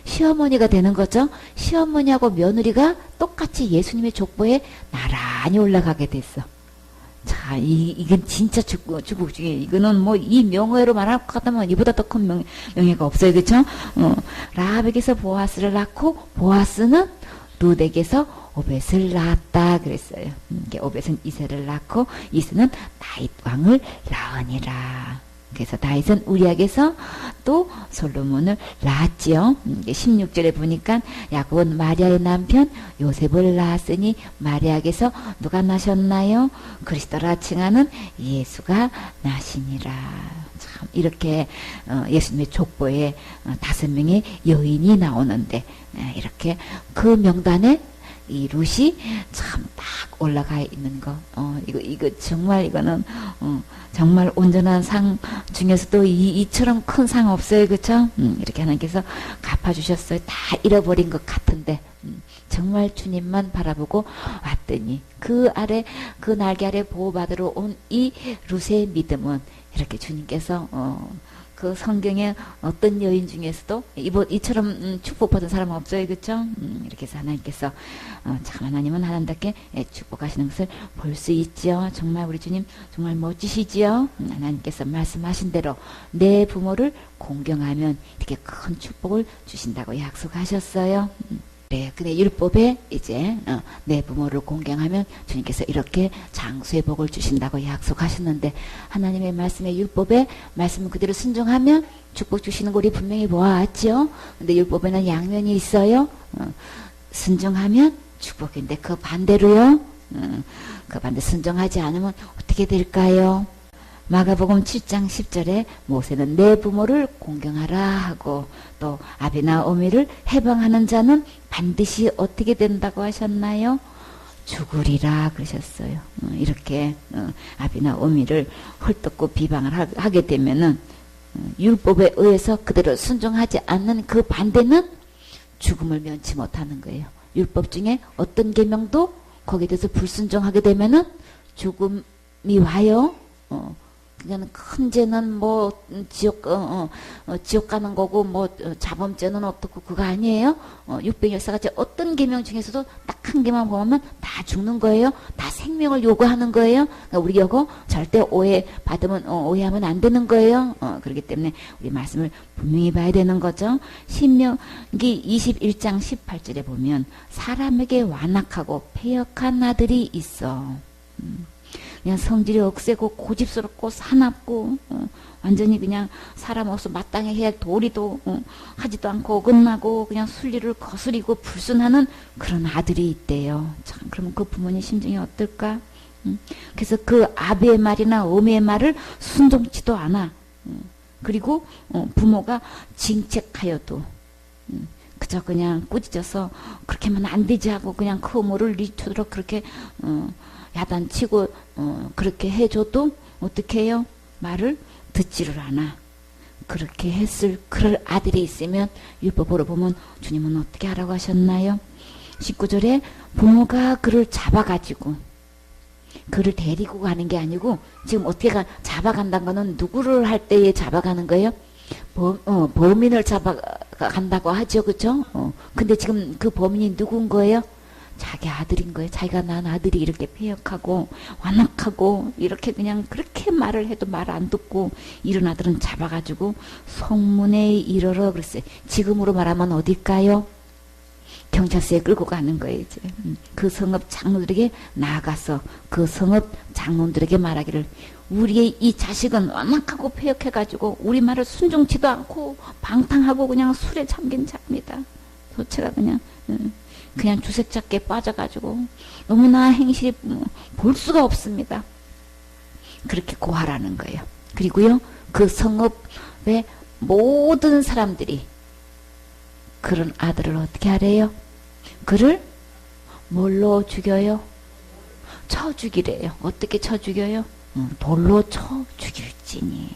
시어머니가 되는 거죠. 시어머니하고 며느리가 똑같이 예수님의 족보에 나란히 올라가게 됐어. 자, 이건 진짜 축복 중에 이거는 뭐 이 명예로 말할 것 같다면 이보다 더 큰 명예가 없어요. 그렇죠? 라합에게서 보아스를 낳고 보아스는 룻에게서 오벳을 낳았다 그랬어요. 오벳은 이세를 낳고 이세는 다윗 왕을 낳으니라. 그래서 다윗은 우리에게서 또 솔로몬을 낳았지요. 16절에 보니까 야곱은 마리아의 남편 요셉을 낳았으니 마리아에게서 누가 나셨나요? 그리스도라 칭하는 예수가 나시니라. 참 이렇게 예수님의 족보에 5명의 여인이 나오는데 이렇게 그 명단에 이 룻이 참 딱 올라가 있는 거. 이거 정말 이거는 정말 온전한 상 중에서도 이처럼 큰 상 없어요. 그쵸? 이렇게 하나님께서 갚아주셨어요. 다 잃어버린 것 같은데 정말 주님만 바라보고 왔더니 그 날개 아래 보호받으러 온 이 룻의 믿음은 이렇게 주님께서 그 성경에 어떤 여인 중에서도 이처럼 축복받은 사람은 없어요. 그렇죠? 이렇게 해서 하나님께서 참 하나님은 하나님답게 축복하시는 것을 볼 수 있죠. 정말 우리 주님 정말 멋지시지요. 하나님께서 말씀하신 대로 내 부모를 공경하면 이렇게 큰 축복을 주신다고 약속하셨어요. 네, 근데 율법에 이제 내 부모를 공경하면 주님께서 이렇게 장수의 복을 주신다고 약속하셨는데 하나님의 말씀에 율법에 말씀 그대로 순종하면 축복 주시는 거 우리 분명히 보아왔죠. 근데 율법에는 양면이 있어요. 순종하면 축복인데 그 반대로요. 그 반대 순종하지 않으면 어떻게 될까요? 마가복음 7장 10절에 모세는 내 부모를 공경하라 하고 또 아비나 어미를 해방하는 자는 반드시 어떻게 된다고 하셨나요? 죽으리라 그러셨어요. 이렇게 아비나 어미를 헐뜯고 비방을 하게 되면은 율법에 의해서 그대로 순종하지 않는 그 반대는 죽음을 면치 못하는 거예요. 율법 중에 어떤 계명도 거기에 대해서 불순종하게 되면은 죽음이 와요. 그냥 큰 죄는 뭐 지옥 가는 거고 뭐 자범죄는 어떻고 그거 아니에요. 육백열사같이 어떤 계명 중에서도 딱 한 개만 보면 다 죽는 거예요. 다 생명을 요구하는 거예요. 그러니까 우리 이거 절대 오해하면 안 되는 거예요. 그렇기 때문에 우리 말씀을 분명히 봐야 되는 거죠. 신명기 21장 18절에 보면 사람에게 완악하고 패역한 아들이 있어. 그냥 성질이 억세고 고집스럽고 사납고 완전히 그냥 사람 없어 마땅히 해야 할 도리도 하지도 않고 어긋나고 그냥 순리를 거스리고 불순하는 그런 아들이 있대요. 참 그러면 그 부모님 심정이 어떨까? 그래서 그 아비의 말이나 어미의 말을 순종치도 않아. 그리고 부모가 징책하여도 그저 그냥 꾸짖어서 그렇게 하면 안 되지 하고 그냥 그 어머를 리초도록 그렇게 야단치고 그렇게 해줘도 어떻게 해요? 말을 듣지를 않아. 그렇게 했을 그럴 아들이 있으면 율법으로 보면 주님은 어떻게 하라고 하셨나요? 19절에 부모가 그를 잡아가지고 그를 데리고 가는 게 아니고 지금 어떻게 잡아간다는 거는 누구를 할 때에 잡아가는 거예요? 범인을 잡아간다고 하죠. 그죠? 근데 지금 그 범인이 누군 거예요? 자기 아들인 거예요. 자기가 낳은 아들이 이렇게 폐역하고 완악하고 이렇게 그냥 그렇게 말을 해도 말 안 듣고 이런 아들은 잡아가지고 성문에 이르러 그랬어요. 지금으로 말하면 어딜까요? 경찰서에 끌고 가는 거예요. 이제 그 성읍 장로들에게 나아가서 그 성읍 장로들에게 말하기를 우리의 이 자식은 완악하고 폐역해가지고 우리 말을 순종치도 않고 방탕하고 그냥 술에 잠긴 자입니다. 도체가 그냥 주색잡기에 빠져가지고 너무나 행실이 볼 수가 없습니다. 그렇게 고하라는 거예요. 그리고요 그 성읍의 모든 사람들이 그런 아들을 어떻게 하래요? 그를 뭘로 죽여요? 쳐 죽이래요. 어떻게 쳐 죽여요? 돌로 쳐 죽일지니.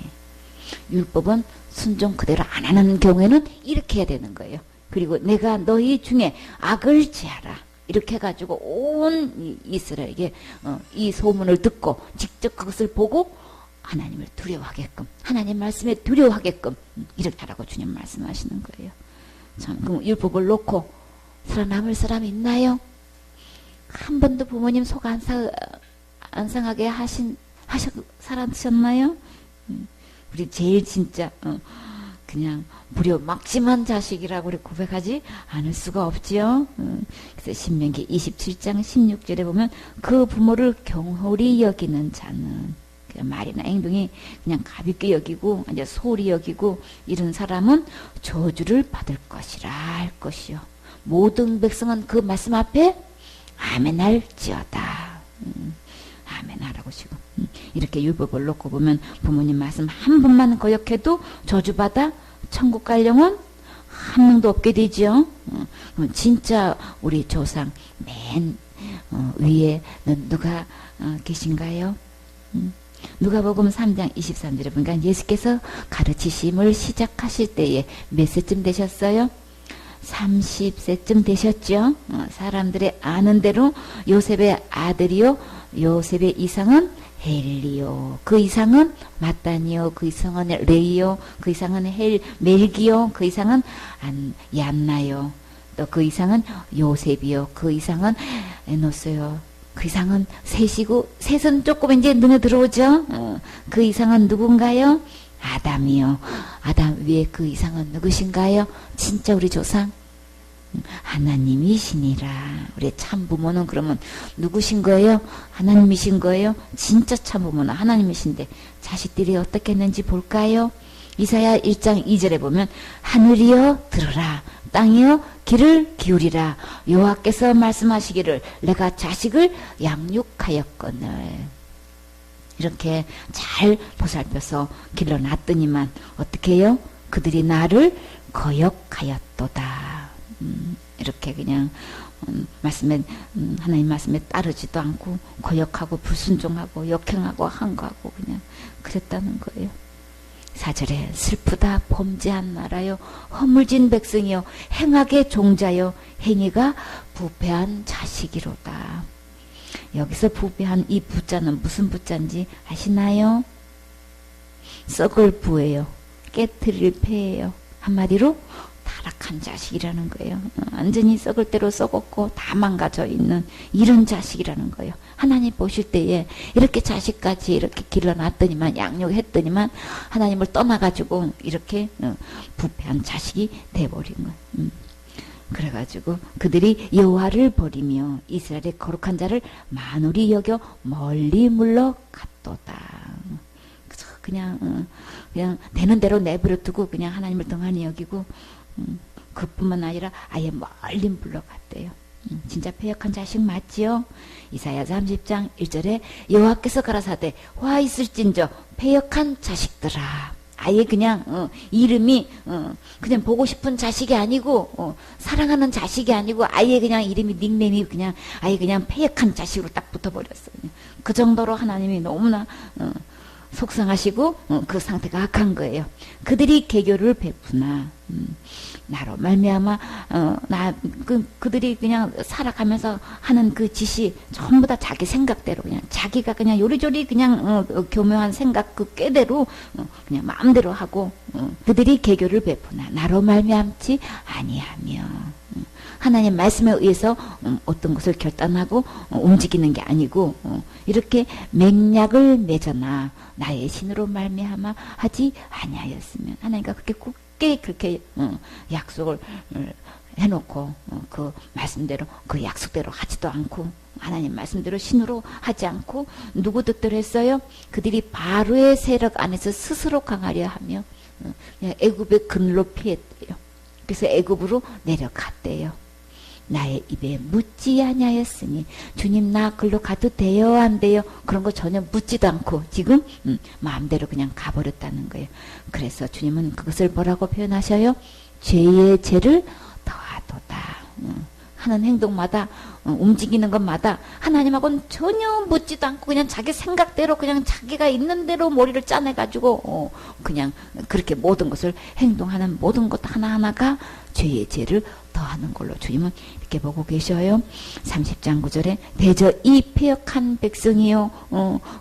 율법은 순종 그대로 안 하는 경우에는 이렇게 해야 되는 거예요. 그리고 내가 너희 중에 악을 제하라. 이렇게 해가지고 온 이스라엘에게 이 소문을 듣고 직접 그것을 보고 하나님을 두려워하게끔, 하나님 말씀에 두려워하게끔 이렇게 하라고 주님 말씀하시는 거예요. 참, 그럼 율법을 놓고 살아남을 사람 있나요? 한 번도 부모님 속 안 상하게 살아셨나요? 우리 제일 진짜 그냥 무려 막심한 자식이라고 우리 고백하지 않을 수가 없지요. 그래서 신명기 27장 16절에 보면 그 부모를 경홀히 여기는 자는 그냥 말이나 행동이 그냥 가볍게 여기고 이제 소홀히 여기고 이런 사람은 저주를 받을 것이라 할 것이요. 모든 백성은 그 말씀 앞에 아멘 할지어다. 아멘 하라고 지금 이렇게 율법을 놓고 보면 부모님 말씀 한 번만 거역해도 저주받아 천국 갈 영혼 한 명도 없게 되죠. 진짜 우리 조상 맨 위에는 누가 계신가요? 누가복음 3장 23절에 보니까 예수께서 가르치심을 시작하실 때에 몇 세쯤 되셨어요? 30세쯤 되셨죠. 사람들의 아는 대로 요셉의 아들이요, 요셉의 이상은 헬리요, 그 이상은 마따니요, 그 이상은 레이요, 그 이상은 멜기요, 그 이상은 얀나요, 또 그 이상은 요셉이요, 그 이상은 에노스요, 그 이상은 셋이고, 셋은 조금 이제 눈에 들어오죠. 그 이상은 누군가요? 아담이요. 아담 위에 그 이상은 누구신가요? 진짜 우리 조상 하나님이시니라. 우리 참부모는 그러면 누구신 거예요? 하나님이신 거예요? 진짜 참부모는 하나님이신데 자식들이 어떻게 했는지 볼까요? 이사야 1장 2절에 보면 하늘이여 들으라, 땅이여 귀를 기울이라, 여호와께서 말씀하시기를 내가 자식을 양육하였거늘. 이렇게 잘 보살펴서 길러놨더니만 어떻게 해요? 그들이 나를 거역하였도다. 이렇게 그냥 말씀에 하나님 말씀에 따르지도 않고 거역하고 불순종하고 역행하고 항거하고 그냥 그랬다는 거예요. 4절에 슬프다 범죄한 나라요, 허물진 백성이요, 행악의 종자요, 행위가 부패한 자식이로다. 여기서 부패한 이 부자는 무슨 부자인지 아시나요? 썩을 부예요. 깨트릴 폐예요. 한마디로 타락한 자식이라는 거예요. 완전히 썩을 대로 썩었고 다 망가져 있는 이런 자식이라는 거예요. 하나님 보실 때에 이렇게 자식까지 이렇게 길러놨더니만, 양육했더니만 하나님을 떠나가지고 이렇게 부패한 자식이 돼버린 거예요. 그래가지고 그들이 여호와를 버리며 이스라엘의 거룩한 자를 만홀히 여겨 멀리 물러갔도다. 그냥 되는 대로 내버려 두고 그냥 하나님을 등한히 여기고 그뿐만 아니라 아예 멀리 물러갔대요. 진짜 패역한 자식 맞지요? 이사야 30장 1절에 여호와께서 가라사대 화 있을진저 패역한 자식들아. 아예 그냥 이름이 그냥 보고 싶은 자식이 아니고 사랑하는 자식이 아니고 아예 그냥 이름이 닉네임이 그냥 아예 그냥 패역한 자식으로 딱 붙어버렸어요. 그 정도로 하나님이 너무나 속상하시고 그 상태가 악한 거예요. 그들이 개교를 베푸나 나로 말미암아 그들이 그냥 살아가면서 하는 그 짓이 전부 다 자기 생각대로 그냥 자기가 그냥 요리조리 그냥 교묘한 생각 그 꾀대로 그냥 마음대로 하고 그들이 개교를 베푸나 나로 말미암지 아니하며 하나님 말씀에 의해서 어떤 것을 결단하고 움직이는 게 아니고 이렇게 맹약을 맺어나 나의 신으로 말미암아 하지 아니하였으면 하나님과 그렇게 굳게 그렇게 약속을 해놓고 그 말씀대로 그 약속대로 하지도 않고 하나님 말씀대로 신으로 하지 않고 누구 뜻대로 했어요? 그들이 바로의 세력 안에서 스스로 강하려 하며 애굽의 그늘로 피했대요. 그래서 애굽으로 내려갔대요. 나의 입에 묻지 아니하였으니 주님 나 글로 가도 돼요 안 돼요? 그런 거 전혀 묻지도 않고 지금 마음대로 그냥 가버렸다는 거예요. 그래서 주님은 그것을 뭐라고 표현하셔요? 죄의 죄를 더하도다. 하는 행동마다 움직이는 것마다 하나님하고는 전혀 묻지도 않고 그냥 자기 생각대로 그냥 자기가 있는 대로 머리를 짜내가지고 그냥 그렇게 모든 것을 행동하는 모든 것 하나하나가 죄의 죄를 더하는 걸로 주님은 이렇게 보고 계셔요. 30장 9절에 대저 이 패역한 백성이요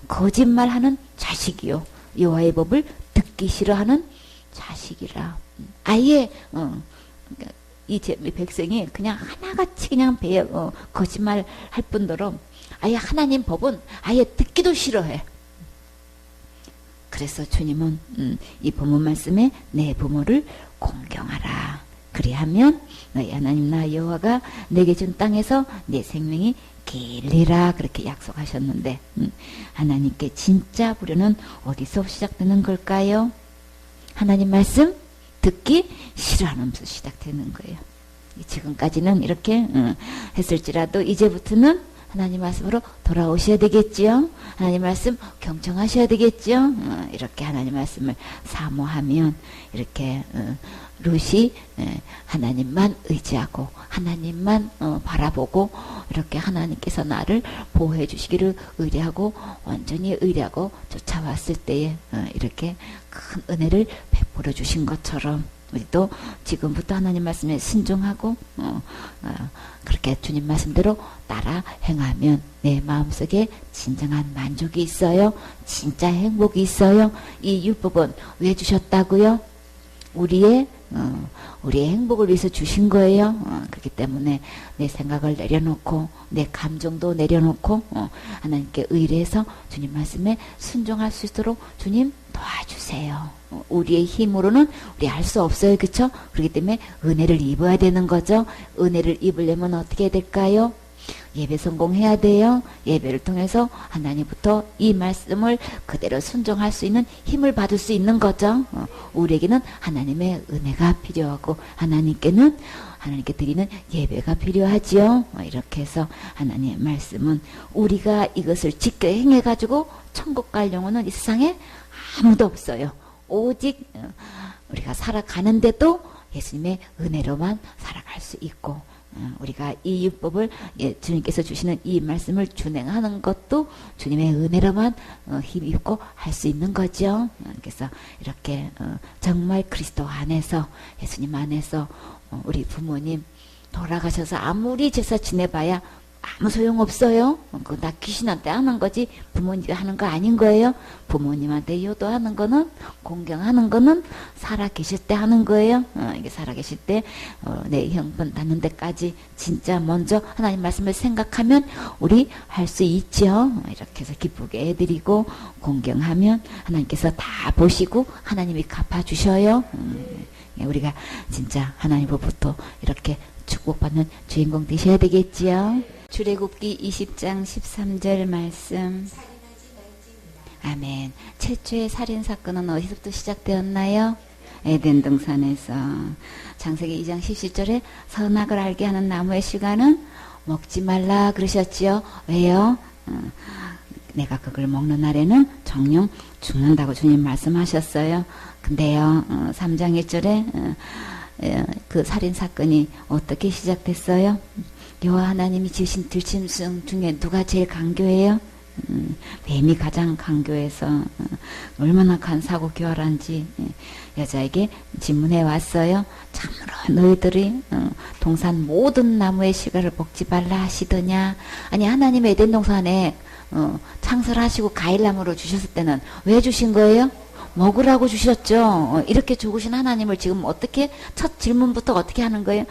거짓말하는 자식이요 여호와의 법을 듣기 싫어하는 자식이라. 아예 이 백성이 그냥 하나같이 그냥 거짓말 할 뿐더러 아예 하나님 법은 아예 듣기도 싫어해. 그래서 주님은 이 본문 말씀에 내 부모를 공경하라. 그리하면 너희 하나님 나 여호와가 내게 준 땅에서 내 생명이 길리라 그렇게 약속하셨는데 하나님께 진짜 부려는 어디서 시작되는 걸까요? 하나님 말씀 듣기 싫어하면서 시작되는 거예요. 지금까지는 이렇게 했을지라도 이제부터는 하나님 말씀으로 돌아오셔야 되겠지요. 하나님 말씀 경청하셔야 되겠지요. 이렇게 하나님 말씀을 사모하면 이렇게 룻이 하나님만 의지하고 하나님만 바라보고 이렇게 하나님께서 나를 보호해 주시기를 의뢰하고 완전히 의뢰하고 쫓아왔을 때에 이렇게 큰 은혜를 베풀어 주신 것처럼 우리도 지금부터 하나님 말씀에 순종하고 그렇게 주님 말씀대로 따라 행하면 내 마음속에 진정한 만족이 있어요. 진짜 행복이 있어요. 이 율법은 왜 주셨다고요? 우리의 행복을 위해서 주신 거예요. 그렇기 때문에 내 생각을 내려놓고 내 감정도 내려놓고 하나님께 의뢰해서 주님 말씀에 순종할 수 있도록 주님 도와주세요. 우리의 힘으로는 우리 할 수 없어요. 그렇죠? 그렇기 때문에 은혜를 입어야 되는 거죠. 은혜를 입으려면 어떻게 해야 될까요? 예배 성공해야 돼요. 예배를 통해서 하나님부터 이 말씀을 그대로 순종할 수 있는 힘을 받을 수 있는 거죠. 우리에게는 하나님의 은혜가 필요하고 하나님께 드리는 예배가 필요하지요. 이렇게 해서 하나님의 말씀은 우리가 이것을 지켜 행해가지고 천국 갈 영혼은 이 세상에 아무도 없어요. 오직 우리가 살아가는데도 예수님의 은혜로만 살아갈 수 있고 우리가 이 율법을 주님께서 주시는 이 말씀을 준행하는 것도 주님의 은혜로만 힘입고 할 수 있는 거죠. 그래서 이렇게 정말 그리스도 안에서 예수님 안에서 우리 부모님 돌아가셔서 아무리 제사 지내봐야 아무 소용없어요. 그거 다 귀신한테 하는 거지 부모님이 하는 거 아닌 거예요. 부모님한테 효도하는 거는 공경하는 거는 살아계실 때 하는 거예요. 이게 살아계실 때 내 형편 닿는 데까지 진짜 먼저 하나님 말씀을 생각하면 우리 할 수 있죠. 이렇게 해서 기쁘게 해드리고 공경하면 하나님께서 다 보시고 하나님이 갚아주셔요. 우리가 진짜 하나님으로부터 이렇게 축복받는 주인공 되셔야 되겠지요. 출애굽기 20장 13절 말씀. 아멘. 최초의 살인사건은 어디서부터 시작되었나요? 에덴 동산에서. 창세기 2장 17절에 선악을 알게 하는 나무의 실과는 먹지 말라 그러셨지요. 왜요? 내가 그걸 먹는 날에는 정령 죽는다고 주님 말씀하셨어요. 근데요, 3장 1절에 그 살인사건이 어떻게 시작됐어요? 여호와 하나님이 지으신 들짐승 중에 누가 제일 강교해요? 뱀이 가장 강교해서 얼마나 간사고 교활한지 여자에게 질문해 왔어요. 참으로 너희들이 동산 모든 나무의 씨가를 먹지 말라 하시더냐? 아니 하나님의 에덴 동산에 창설하시고 과일나무를 주셨을 때는 왜 주신 거예요? 먹으라고 주셨죠. 이렇게 좋으신 하나님을 지금 어떻게 첫 질문부터 어떻게 하는 거예요?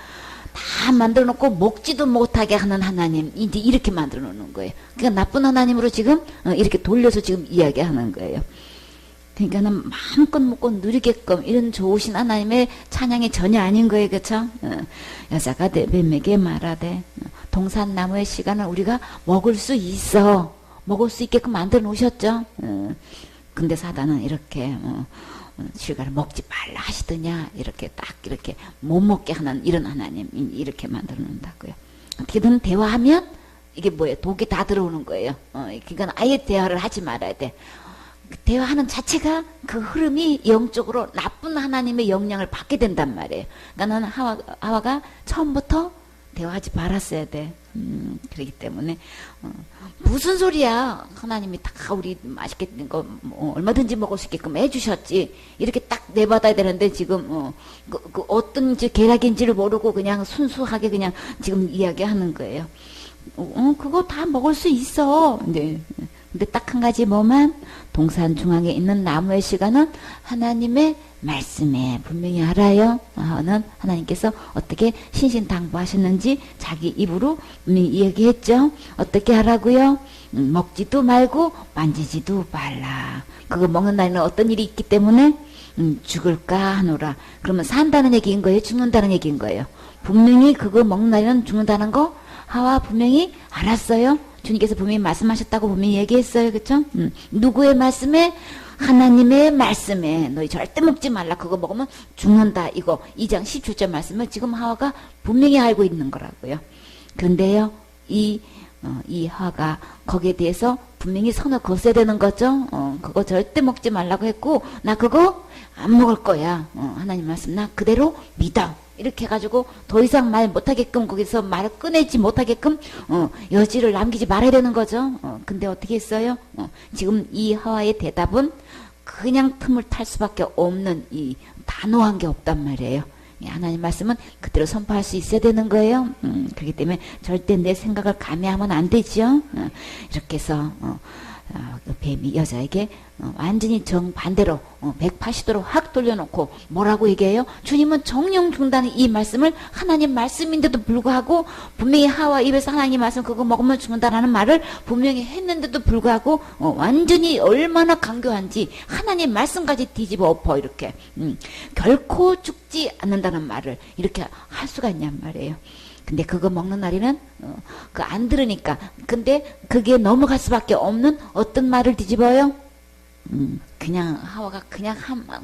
다 만들어 놓고 먹지도 못하게 하는 하나님, 이제 이렇게 만들어 놓는 거예요. 그러니까 나쁜 하나님으로 지금 이렇게 돌려서 지금 이야기하는 거예요. 그러니까는 마음껏 먹고 누리게끔 이런 좋으신 하나님의 찬양이 전혀 아닌 거예요. 그렇죠? 여자가 뱀에게 말하되 동산나무의 씨가는 우리가 먹을 수 있어. 먹을 수 있게끔 만들어 놓으셨죠. 근데 사단은 이렇게 실과를 먹지 말라 하시더냐 이렇게 딱 이렇게 못 먹게 하는 이런 하나님 이렇게 만들어 놓는다고요. 어떻게든 대화하면 이게 뭐예요? 독이 다 들어오는 거예요. 그러니까 아예 대화를 하지 말아야 돼. 대화하는 자체가 그 흐름이 영적으로 나쁜 하나님의 영향을 받게 된단 말이에요. 그러니까 하와가 처음부터 대화하지 말았어야 돼. 그렇기 때문에 무슨 소리야? 하나님이 다 우리 맛있게 거 얼마든지 먹을 수 있게끔 해주셨지. 이렇게 딱 내받아야 되는데 지금 그 어떤 계략인지를 모르고 그냥 순수하게 그냥 지금 이야기하는 거예요. 그거 다 먹을 수 있어. 네. 근데 딱 한 가지 뭐만 동산 중앙에 있는 나무의 씨가는 하나님의 말씀에 분명히 알아요. 하나님께서 어떻게 신신당부하셨는지 자기 입으로 얘기했죠. 어떻게 하라고요? 먹지도 말고 만지지도 말라. 그거 먹는 날에는 어떤 일이 있기 때문에 죽을까 하노라. 그러면 산다는 얘기인 거예요? 죽는다는 얘기인 거예요? 분명히 그거 먹는 날에는 죽는다는 거 하와 분명히 알았어요. 주님께서 분명히 말씀하셨다고 분명히 얘기했어요. 그쵸? 누구의 말씀에? 하나님의 말씀에 너희 절대 먹지 말라. 그거 먹으면 죽는다. 이거 2장 17절 말씀을 지금 하와가 분명히 알고 있는 거라고요. 그런데요. 이 하와가 거기에 대해서 분명히 선을 거둬야 되는 거죠. 그거 절대 먹지 말라고 했고 나 그거 안 먹을 거야. 하나님 말씀 나 그대로 믿어. 이렇게 해가지고 더 이상 말 못하게끔 거기서 말을 꺼내지 못하게끔 여지를 남기지 말아야 되는 거죠. 근데 어떻게 했어요? 지금 이 하와의 대답은 그냥 틈을 탈 수밖에 없는 이 단호한 게 없단 말이에요. 하나님 말씀은 그대로 선포할 수 있어야 되는 거예요. 그렇기 때문에 절대 내 생각을 감해하면 안 되죠. 이렇게 해서 뱀이 여자에게 완전히 정반대로 180도로 확 돌려놓고 뭐라고 얘기해요? 주님은 정령 죽는다는 이 말씀을 하나님 말씀인데도 불구하고 분명히 하와 입에서 하나님 말씀 그거 먹으면 죽는다라는 말을 분명히 했는데도 불구하고 완전히 얼마나 강교한지 하나님 말씀까지 뒤집어 엎어 이렇게 결코 죽지 않는다는 말을 이렇게 할 수가 있냔 말이에요. 근데 그거 먹는 날에는 그 안 들으니까 근데 그게 넘어갈 수밖에 없는 어떤 말을 뒤집어요? 그냥 하와가 그냥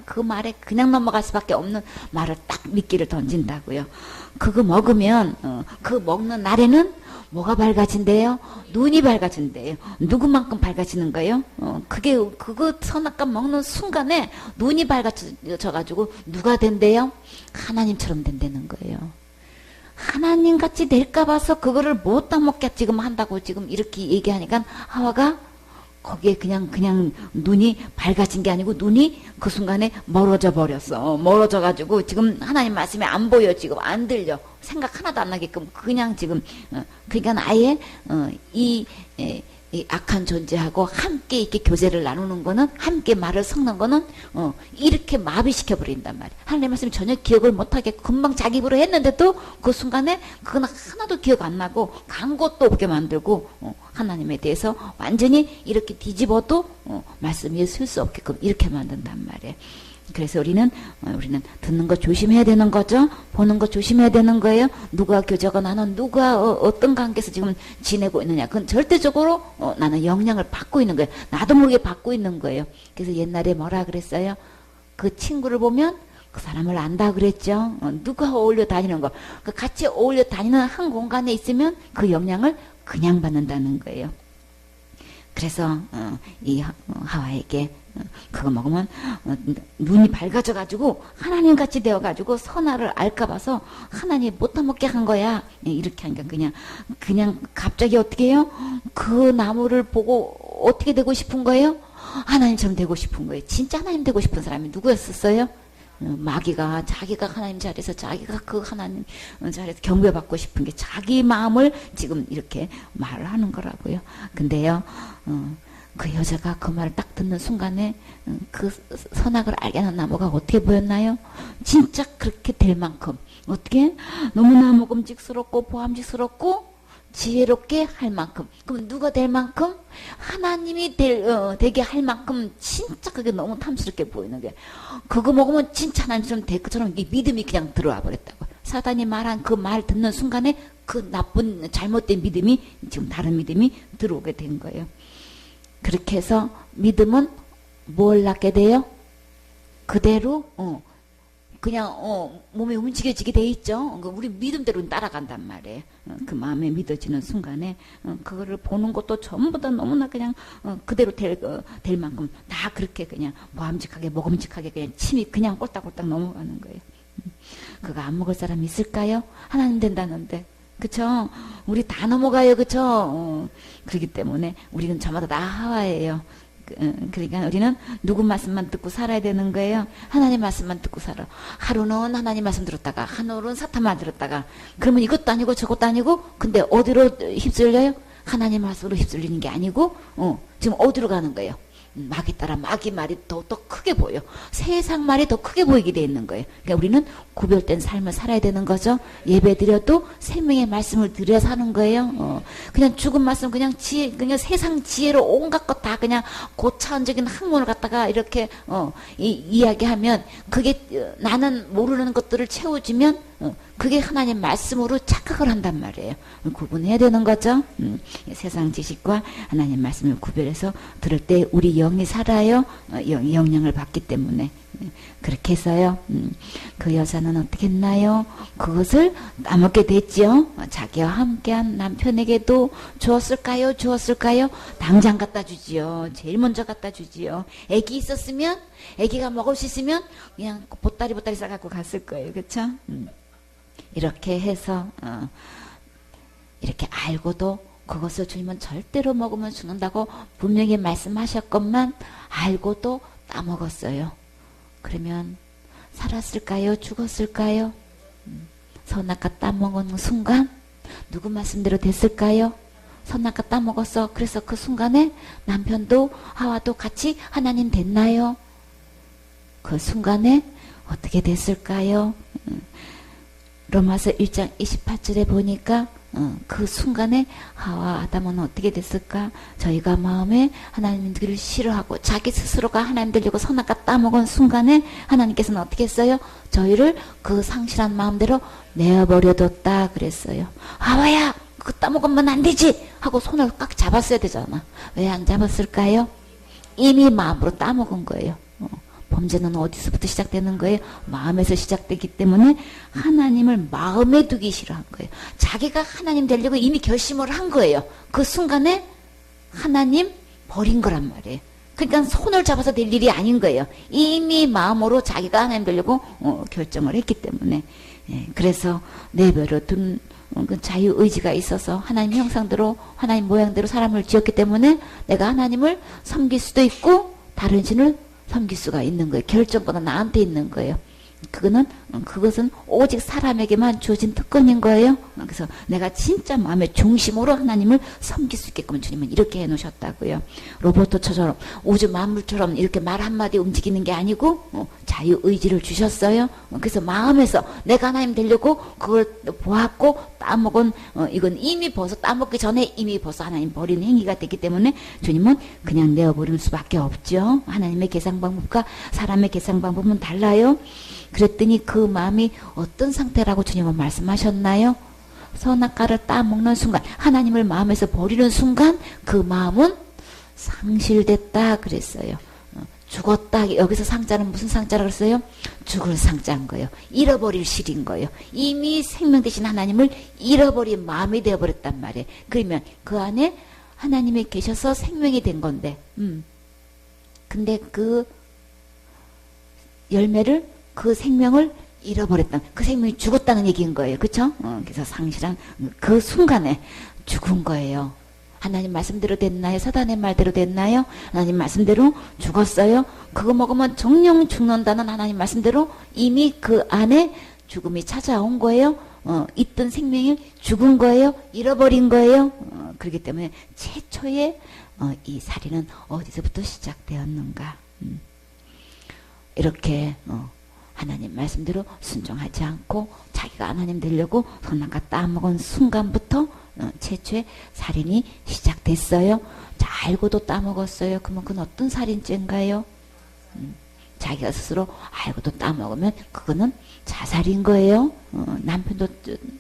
그 말에 그냥 넘어갈 수밖에 없는 말을 딱 미끼를 던진다고요. 그거 먹으면 그 먹는 날에는 뭐가 밝아진대요? 눈이 밝아진대요. 누구만큼 밝아지는 거예요? 그거 선악과 먹는 순간에 눈이 밝아져가지고 누가 된대요? 하나님처럼 된다는 거예요. 하나님 같이 될까 봐서 그거를 못 따먹게 지금 한다고 지금 이렇게 얘기하니까 하와가 거기에 그냥 눈이 밝아진 게 아니고 눈이 그 순간에 멀어져 버렸어. 멀어져 가지고 지금 하나님 말씀이 안 보여. 지금 안 들려. 생각 하나도 안 나게끔 그냥 지금 그러니까 아예 이 악한 존재하고 함께 이렇게 교제를 나누는 거는 함께 말을 섞는 거는 이렇게 마비시켜 버린단 말이야. 하나님 말씀 전혀 기억을 못하게 금방 자기 입으로 했는데도 그 순간에 그건 하나도 기억 안 나고 간 것도 없게 만들고 하나님에 대해서 완전히 이렇게 뒤집어도 말씀이 쓸 수 없게끔 이렇게 만든단 말이에요. 그래서 우리는 듣는 거 조심해야 되는 거죠. 보는 거 조심해야 되는 거예요. 누가 교제가 나는 누가 어떤 관계에서 지금 지내고 있느냐. 그건 절대적으로 나는 영향을 받고 있는 거예요. 나도 모르게 받고 있는 거예요. 그래서 옛날에 뭐라 그랬어요? 그 친구를 보면 그 사람을 안다 그랬죠. 누가 어울려 다니는 거. 그 같이 어울려 다니는 한 공간에 있으면 그 영향을 그냥 받는다는 거예요. 그래서 이 하와에게 그거 먹으면 눈이 밝아져가지고 하나님같이 되어가지고 선악을 알까 봐서 하나님 못 타먹게 한 거야. 이렇게 하니까 그냥 갑자기 어떻게 해요? 그 나무를 보고 어떻게 되고 싶은 거예요? 하나님처럼 되고 싶은 거예요. 진짜 하나님 되고 싶은 사람이 누구였었어요? 마귀가 자기가 하나님 자리에서 자기가 그 하나님 자리에서 경배받고 싶은 게 자기 마음을 지금 이렇게 말을 하는 거라고요. 근데요, 그 여자가 그 말을 딱 듣는 순간에 그 선악을 알게 하는 나무가 어떻게 보였나요? 진짜 그렇게 될 만큼 어떻게 너무나 먹음직스럽고 보암직스럽고 지혜롭게 할 만큼. 그럼 누가 될 만큼? 하나님이 되게 할 만큼 진짜 그게 너무 탐스럽게 보이는 게 그거 먹으면 진짜 하나님처럼 될 것처럼 이 믿음이 그냥 들어와 버렸다고. 사단이 말한 그 말 듣는 순간에 그 나쁜 잘못된 믿음이 지금 다른 믿음이 들어오게 된 거예요. 그렇게 해서 믿음은 뭘 낳게 돼요? 그대로 그냥 몸이 움직여지게 돼 있죠. 우리 믿음대로 따라간단 말이에요. 그 마음에 믿어지는 순간에 그거를 보는 것도 전부 다 너무나 그냥 그대로 될 만큼 다 그렇게 그냥 보암직하게 먹음직하게 그냥 침이 그냥 꼴딱꼴딱 넘어가는 거예요. 그거 안 먹을 사람 있을까요? 하나님 된다는데. 그쵸? 우리 다 넘어가요. 그쵸? 그렇기 때문에 우리는 저마다 다 하와예요. 그러니까 우리는 누구 말씀만 듣고 살아야 되는 거예요. 하나님 말씀만 듣고 살아. 하루는 하나님 말씀 들었다가 하루는 사탄 말 들었다가 그러면 이것도 아니고 저것도 아니고 근데 어디로 휩쓸려요? 하나님 말씀으로 휩쓸리는 게 아니고 지금 어디로 가는 거예요? 마귀 따라 마귀 말이 더 크게 보여. 세상 말이 더 크게 보이게 돼 있는 거예요. 그러니까 우리는 구별된 삶을 살아야 되는 거죠. 예배 드려도 생명의 말씀을 드려 사는 거예요. 그냥 죽은 말씀 그냥 그냥 세상 지혜로 온갖 것 다 그냥 고차원적인 학문을 갖다가 이렇게 이야기하면 그게 나는 모르는 것들을 채워주면 그게 하나님 말씀으로 착각을 한단 말이에요. 구분해야 되는 거죠. 세상 지식과 하나님 말씀을 구별해서 들을 때 우리 영이 살아요. 영향을 받기 때문에. 그렇게 해서요. 그 여자는 어떻게 했나요? 그것을 따먹게 됐죠. 자기와 함께한 남편에게도 주었을까요? 당장 갖다 주지요. 제일 먼저 갖다 주지요. 애기 있었으면 애기가 먹을 수 있으면 그냥 보따리 싸갖고 갔을 거예요. 그렇죠? 이렇게 해서 이렇게 알고도 그것을 주님은 절대로 먹으면 죽는다고 분명히 말씀하셨건만 알고도 따먹었어요. 그러면 살았을까요? 죽었을까요? 선악과 따먹은 순간 누구 말씀대로 됐을까요? 선악과 따먹었어. 그래서 그 순간에 남편도 하와도 같이 하나님 됐나요? 그 순간에 어떻게 됐을까요? 로마서 1장 28절에 보니까 그 순간에 하와 아담은 어떻게 됐을까? 저희가 마음에 하나님들을 싫어하고 자기 스스로가 하나님 되려고 선악과 따먹은 순간에 하나님께서는 어떻게 했어요? 저희를 그 상실한 마음대로 내어버려뒀다 그랬어요. 하와야 그거 따먹으면 안 되지 하고 손을 꽉 잡았어야 되잖아. 왜 안 잡았을까요? 이미 마음으로 따먹은 거예요. 범죄는 어디서부터 시작되는 거예요? 마음에서 시작되기 때문에 하나님을 마음에 두기 싫어한 거예요. 자기가 하나님 되려고 이미 결심을 한 거예요. 그 순간에 하나님 버린 거란 말이에요. 그러니까 손을 잡아서 될 일이 아닌 거예요. 이미 마음으로 자기가 하나님 되려고 결정을 했기 때문에. 그래서 내버려 둔 그 자유의지가 있어서 하나님 형상대로 하나님 모양대로 사람을 지었기 때문에 내가 하나님을 섬길 수도 있고 다른 신을 섬길 수가 있는 거예요. 결정권은 나한테 있는 거예요. 그것은 오직 사람에게만 주어진 특권인 거예요. 그래서 내가 진짜 마음의 중심으로 하나님을 섬길 수 있게끔 주님은 이렇게 해놓으셨다고요. 로봇처럼 우주 만물처럼 이렇게 말 한마디 움직이는 게 아니고 자유의지를 주셨어요. 그래서 마음에서 내가 하나님 되려고 그걸 보았고 따먹은 이건 이미 벌써 따먹기 전에 이미 벌써 하나님 버린 행위가 됐기 때문에 주님은 그냥 내어버릴 수밖에 없죠. 하나님의 계산 방법과 사람의 계산 방법은 달라요. 그랬더니 그 마음이 어떤 상태라고 주님은 말씀하셨나요? 선악과를 따먹는 순간, 하나님을 마음에서 버리는 순간 그 마음은 상실됐다 그랬어요. 죽었다. 여기서 상자는 무슨 상자라고 그랬어요? 죽을 상자인 거예요. 잃어버릴 실인 거예요. 이미 생명 되신 하나님을 잃어버린 마음이 되어버렸단 말이에요. 그러면 그 안에 하나님이 계셔서 생명이 된 건데, 근데 그 열매를, 그 생명을 잃어버렸다. 그 생명이 죽었다는 얘기인 거예요. 그쵸? 그래서 상실한 그 순간에 죽은 거예요. 하나님 말씀대로 됐나요? 사단의 말대로 됐나요? 하나님 말씀대로 죽었어요. 그거 먹으면 정령 죽는다는 하나님 말씀대로 이미 그 안에 죽음이 찾아온 거예요. 있던 생명이 죽은 거예요. 잃어버린 거예요. 그렇기 때문에 최초의 이 살인은 어디서부터 시작되었는가. 이렇게 하나님 말씀대로 순종하지 않고 자기가 하나님 되려고 선악과 따먹은 순간부터 최초의 살인이 시작됐어요. 자, 알고도 따먹었어요. 그러면 그건 어떤 살인죄인가요? 자기가 스스로 알고도 따먹으면 그거는 자살인 거예요. 남편도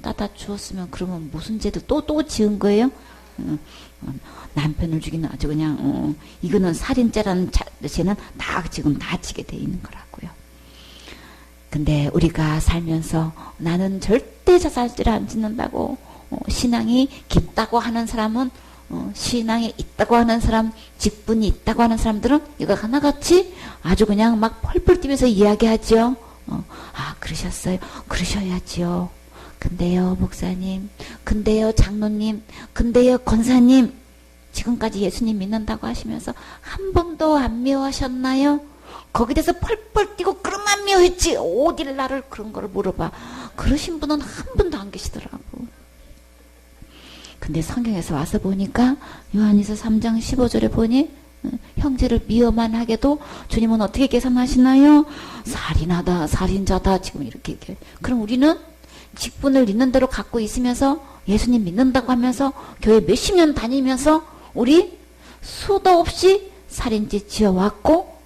따다 주었으면 그러면 무슨 죄도 또 지은 거예요? 남편을 죽이는 아주 그냥 이거는 살인죄라는 죄는 다 지금 다 지게 돼 있는 거라고요. 근데 우리가 살면서 나는 절대 자살죄를 안 짓는다고 신앙이 깊다고 하는 사람은 신앙이 있다고 하는 사람, 직분이 있다고 하는 사람들은 이거 하나같이 아주 그냥 막 펄펄 뛰면서 이야기하죠. 아, 그러셨어요. 그러셔야지요. 근데요, 목사님, 근데요, 장로님, 근데요, 권사님, 지금까지 예수님 믿는다고 하시면서 한 번도 안 미워하셨나요? 거기에 대해서 펄펄 뛰고 그럼 안 미워했지. 어딜 나를 그런 걸 물어봐. 그러신 분은 한 분도 안 계시더라고. 근데 성경에서 와서 보니까 요한일서 3장 15절에 보니 형제를 미워만 하게도 주님은 어떻게 계산하시나요? 살인하다, 살인자다, 지금 이렇게. 그럼 우리는 직분을 있는 대로 갖고 있으면서 예수님 믿는다고 하면서 교회 몇십 년 다니면서 우리 수도 없이 살인죄 지어왔고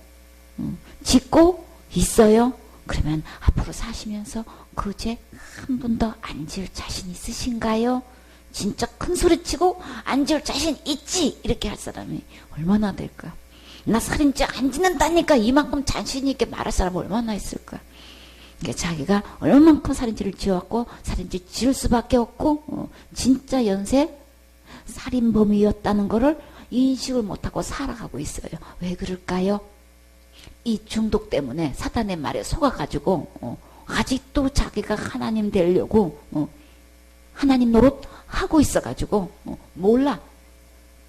짓고 있어요. 그러면 앞으로 사시면서 그 죄 한 번도 안 지을 자신 있으신가요? 진짜 큰 소리 치고 안 지을 자신 있지? 이렇게 할 사람이 얼마나 될까? 나 살인죄 안 짓는다니까 이만큼 자신 있게 말할 사람 얼마나 있을까? 그러니까 자기가 얼만큼 살인죄를 지어왔고 살인죄 지을 수밖에 없고 진짜 연쇄 살인범이었다는 거를 인식을 못하고 살아가고 있어요. 왜 그럴까요? 이 중독 때문에 사단의 말에 속아가지고 아직도 자기가 하나님 되려고 하나님 노릇 하고 있어가지고 몰라.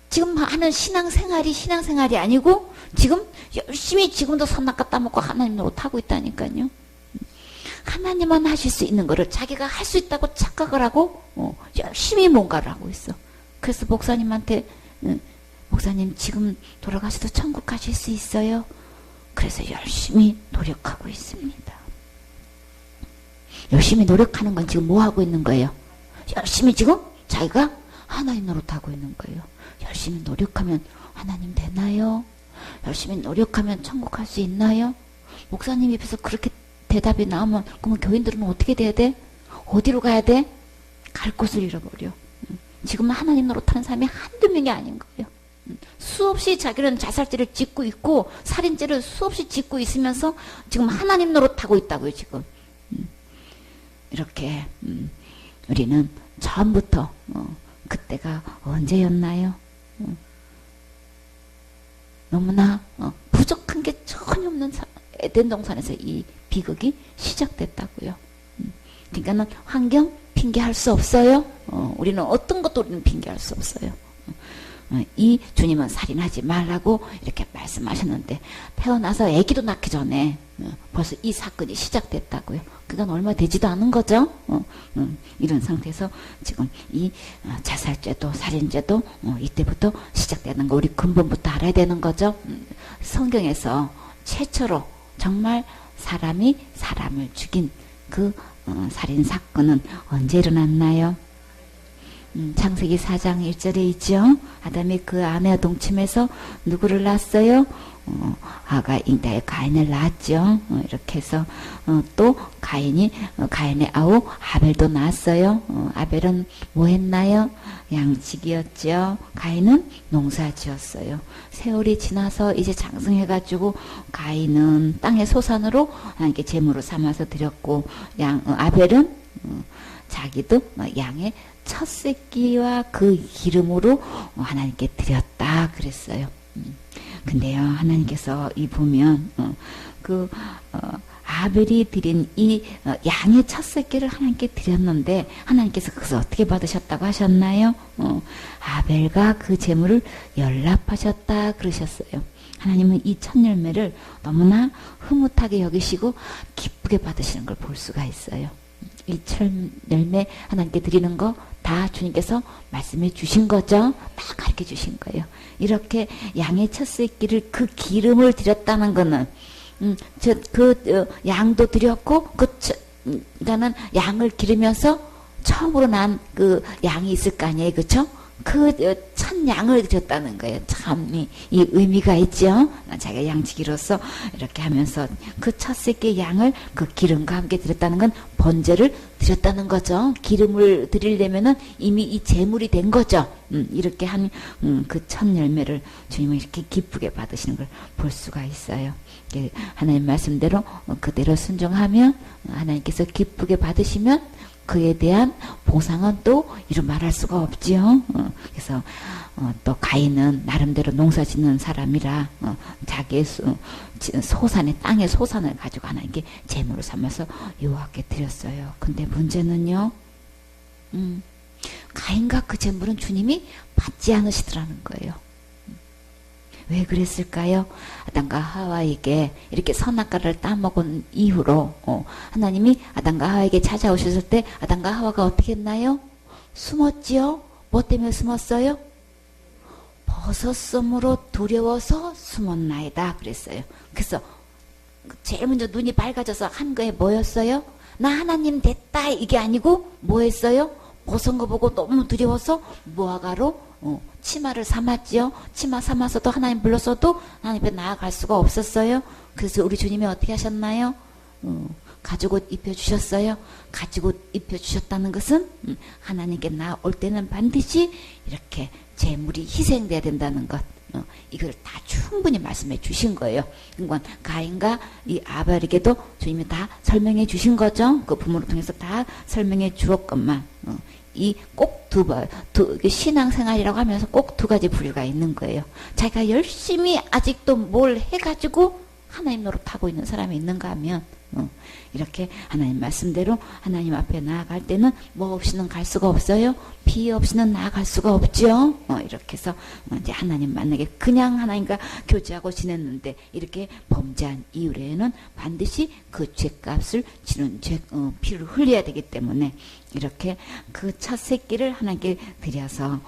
지금 하는 신앙생활이 아니고 지금 열심히 지금도 선악과 따먹고 하나님 노릇 하고 있다니까요. 하나님만 하실 수 있는 거를 자기가 할 수 있다고 착각을 하고 열심히 뭔가를 하고 있어. 그래서 목사님한테 목사님 지금 돌아가셔도 천국 가실 수 있어요? 그래서 열심히 노력하고 있습니다. 열심히 노력하는 건 지금 뭐 하고 있는 거예요? 열심히 지금 자기가 하나님 노릇하고 있는 거예요. 열심히 노력하면 하나님 되나요? 열심히 노력하면 천국 갈 수 있나요? 목사님 입에서 그렇게 대답이 나오면 그러면 교인들은 어떻게 돼야 돼? 어디로 가야 돼? 갈 곳을 잃어버려. 지금 하나님 노릇하는 사람이 한두 명이 아닌 거예요. 수없이 자기는 자살죄를 짓고 있고 살인죄를 수없이 짓고 있으면서 지금 하나님 노릇하고 있다고요. 지금 이렇게 우리는 처음부터 그때가 언제였나요? 너무나 부족한 게 전혀 없는 에덴 동산에서 이 비극이 시작됐다고요. 그러니까는 환경 핑계할 수 없어요. 우리는 어떤 것도 우리는 핑계할 수 없어요. 이 주님은 살인하지 말라고 이렇게 말씀하셨는데 태어나서 아기도 낳기 전에 벌써 이 사건이 시작됐다고요. 그건 얼마 되지도 않은 거죠. 이런 상태에서 지금 이 자살죄도 살인죄도 이때부터 시작되는 거 우리 근본부터 알아야 되는 거죠. 성경에서 최초로 정말 사람이 사람을 죽인 그 살인 사건은 언제 일어났나요? 창세기 4장 1절에 있죠. 아담이 그 아내와 동침해서 누구를 낳았어요? 아가 잉타에 가인을 낳았죠. 이렇게 해서 또 가인의 아우 아벨도 낳았어요. 아벨은 뭐 했나요? 양치기였죠. 가인은 농사지었어요. 세월이 지나서 이제 장성해가지고 가인은 땅의 소산으로 하나님께 제물을 삼아서 드렸고, 아벨은 자기도 양의 첫 새끼와 그 기름으로 하나님께 드렸다 그랬어요. 근데요, 하나님께서 이 보면 아벨이 드린 이 양의 첫 새끼를 하나님께 드렸는데 하나님께서 그것을 어떻게 받으셨다고 하셨나요? 아벨과 그 제물을 연락하셨다 그러셨어요. 하나님은 이 첫 열매를 너무나 흐뭇하게 여기시고 기쁘게 받으시는 걸 볼 수가 있어요. 이 첫 열매 하나님께 드리는 거 다 주님께서 말씀해 주신 거죠. 다 가르쳐 주신 거예요. 이렇게 양의 첫 새끼를 그 기름을 드렸다는 거는 양도 드렸고 그러니까는 양을 기르면서 처음으로 난 그 양이 있을 거 아니에요, 그렇죠? 그 첫 양을 드렸다는 거예요. 참 이 의미가 있죠. 자기가 양치기로서 이렇게 하면서 그 첫 새끼 양을 그 기름과 함께 드렸다는 건 번제를 드렸다는 거죠. 기름을 드리려면은 이미 이 제물이 된 거죠. 이렇게 한 그 첫 열매를 주님은 이렇게 기쁘게 받으시는 걸 볼 수가 있어요. 하나님 말씀대로 그대로 순종하면 하나님께서 기쁘게 받으시면 그에 대한 보상은 또 이루 말할 수가 없지요. 그래서 또 가인은 나름대로 농사 짓는 사람이라 자기의 소산의 땅의 소산을 가지고 하나님께 제물을 삼아서 여호와께 드렸어요. 근데 문제는요, 가인과 그 제물은 주님이 받지 않으시더라는 거예요. 왜 그랬을까요? 아담과 하와에게 이렇게 선악과를 따먹은 이후로 하나님이 아담과 하와에게 찾아오셨을 때 아담과 하와가 어떻게 했나요? 숨었지요? 뭐 때문에 숨었어요? 벗었으므로 두려워서 숨었나이다 그랬어요. 그래서 제일 먼저 눈이 밝아져서 한 거에 뭐였어요? 나 하나님 됐다 이게 아니고 뭐 했어요? 벗은 거 보고 너무 두려워서 무화과로 치마를 삼았지요. 치마 삼아서도 하나님 불렀어도 하나님 앞에 나아갈 수가 없었어요. 그래서 우리 주님이 어떻게 하셨나요? 가죽옷 입혀주셨어요. 가죽옷 입혀주셨다는 것은 하나님께 나올 때는 반드시 이렇게 제물이 희생돼야 된다는 것, 이걸 다 충분히 말씀해 주신 거예요. 그러니까 가인과 이 아벨에게도 주님이 다 설명해 주신 거죠. 그 부모를 통해서 다 설명해 주었건만 이 꼭 신앙생활이라고 하면서 꼭 두 가지 부류가 있는 거예요. 자기가 열심히 아직도 뭘 해가지고 하나님 노릇하고 있는 사람이 있는가 하면 이렇게 하나님 말씀대로 하나님 앞에 나아갈 때는 뭐 없이는 갈 수가 없어요. 피 없이는 나아갈 수가 없죠. 이렇게 해서 이제 하나님 만나게 그냥 하나님과 교제하고 지냈는데 이렇게 범죄한 이후에는 반드시 그 죄값을 치는 피를 흘려야 되기 때문에 이렇게 그 첫 새끼를 하나님께 드려서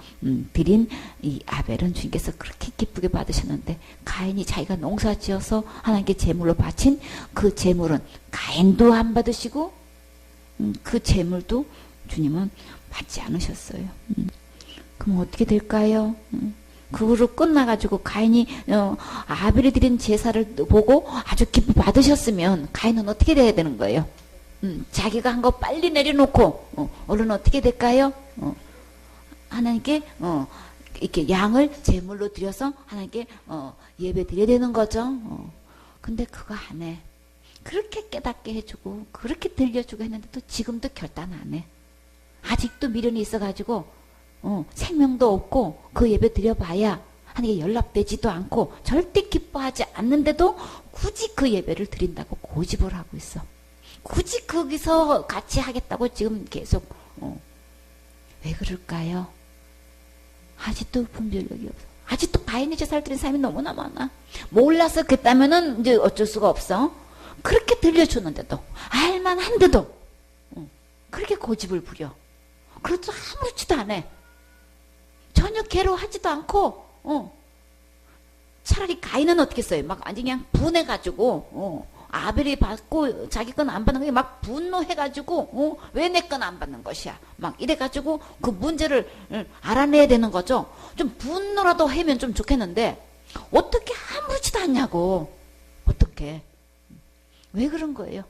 드린 이 아벨은 주님께서 그렇게 기쁘게 받으셨는데 가인이 자기가 농사지어서 하나님께 제물로 바친 그 제물은 가인도 안 받으시고 그 제물도 주님은 받지 않으셨어요. 그럼 어떻게 될까요? 그거로 끝나가지고 가인이 아벨이 드린 제사를 보고 아주 기쁘게 받으셨으면 가인은 어떻게 돼야 되는 거예요? 자기가 한 거 빨리 내려놓고 얼른 어떻게 될까요? 하나님께 이렇게 양을 제물로 드려서 하나님께 예배 드려야 되는 거죠. 근데 그거 안 해. 그렇게 깨닫게 해주고 그렇게 들려주고 했는데 또 지금도 결단 안 해. 아직도 미련이 있어가지고 생명도 없고 그 예배 드려봐야 하나님께 연락되지도 않고 절대 기뻐하지 않는데도 굳이 그 예배를 드린다고 고집을 하고 있어. 굳이 거기서 같이 하겠다고 지금 계속 왜 그럴까요? 아직도 분별력이 없어. 아직도 가인의 제사를 드린 사람이 너무나 많아. 몰라서 그랬다면은 이제 어쩔 수가 없어. 그렇게 들려줬는데도 알만한데도 그렇게 고집을 부려. 그것도 아무렇지도 않아. 전혀 괴로워하지도 않고 차라리 가인은 어떻게 써요? 막 완전히 그냥 분해가지고 아벨이 받고 자기 건 안 받는 게 막 분노해가지고 왜 내 건 안 받는 것이야 막 이래가지고 그 문제를 알아내야 되는 거죠. 좀 분노라도 하면 좀 좋겠는데 어떻게 아무렇지도 않냐고. 어떻게? 왜 그런 거예요?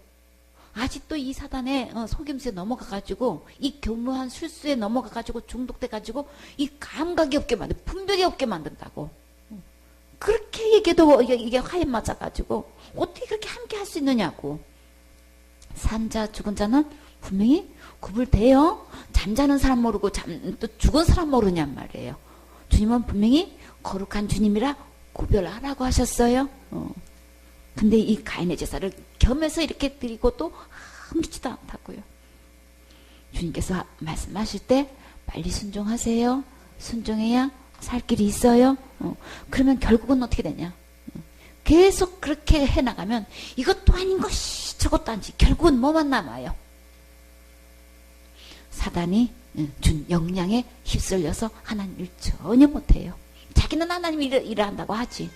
아직도 이 사단의 속임수에 넘어가가지고 이 교묘한 술수에 넘어가가지고 중독돼가지고 이 감각이 없게 만든, 분별이 없게 만든다고. 그렇게 얘기해도 이게 화에 맞아가지고 어떻게 그렇게 함께 할 수 있느냐고. 산 자 죽은 자는 분명히 구분돼요. 잠자는 사람 모르고 또 죽은 사람 모르냔 말이에요. 주님은 분명히 거룩한 주님이라 구별하라고 하셨어요. 근데 이 가인의 제사를 겸해서 이렇게 드리고 또 아무렇지도 않다고요. 주님께서 말씀하실 때 빨리 순종하세요. 순종해야 살 길이 있어요. 그러면 결국은 어떻게 되냐? 계속 그렇게 해나가면 이것도 아닌 것이 저것도 아니지. 결국은 뭐만 남아요? 사단이 준 영향에 휩쓸려서 하나님을 전혀 못해요. 자기는 하나님 일을 한다고 하지.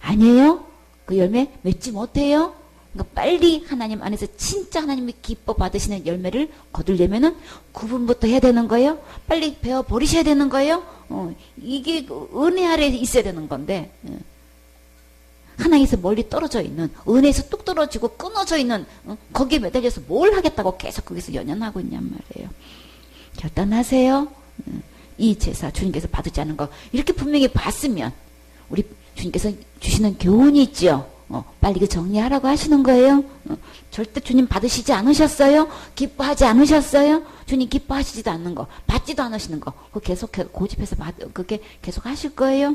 아니에요. 그 열매 맺지 못해요. 그러니까 빨리 하나님 안에서 진짜 하나님이 기뻐 받으시는 열매를 거두려면은 구분부터 해야 되는 거예요. 빨리 배워 버리셔야 되는 거예요. 이게 은혜 아래에 있어야 되는 건데 하나님에서 멀리 떨어져 있는, 은혜에서 뚝 떨어지고 끊어져 있는 거기에 매달려서 뭘 하겠다고 계속 거기서 연연하고 있냔 말이에요. 결단하세요. 이 제사 주님께서 받지 않은 거 이렇게 분명히 봤으면 우리 주님께서 주시는 교훈이 있죠. 빨리 그 정리하라고 하시는 거예요. 절대 주님 받으시지 않으셨어요? 기뻐하지 않으셨어요? 주님 기뻐하시지도 않는 거, 받지도 않으시는 거, 그거 계속 고집해서 그게 계속 하실 거예요.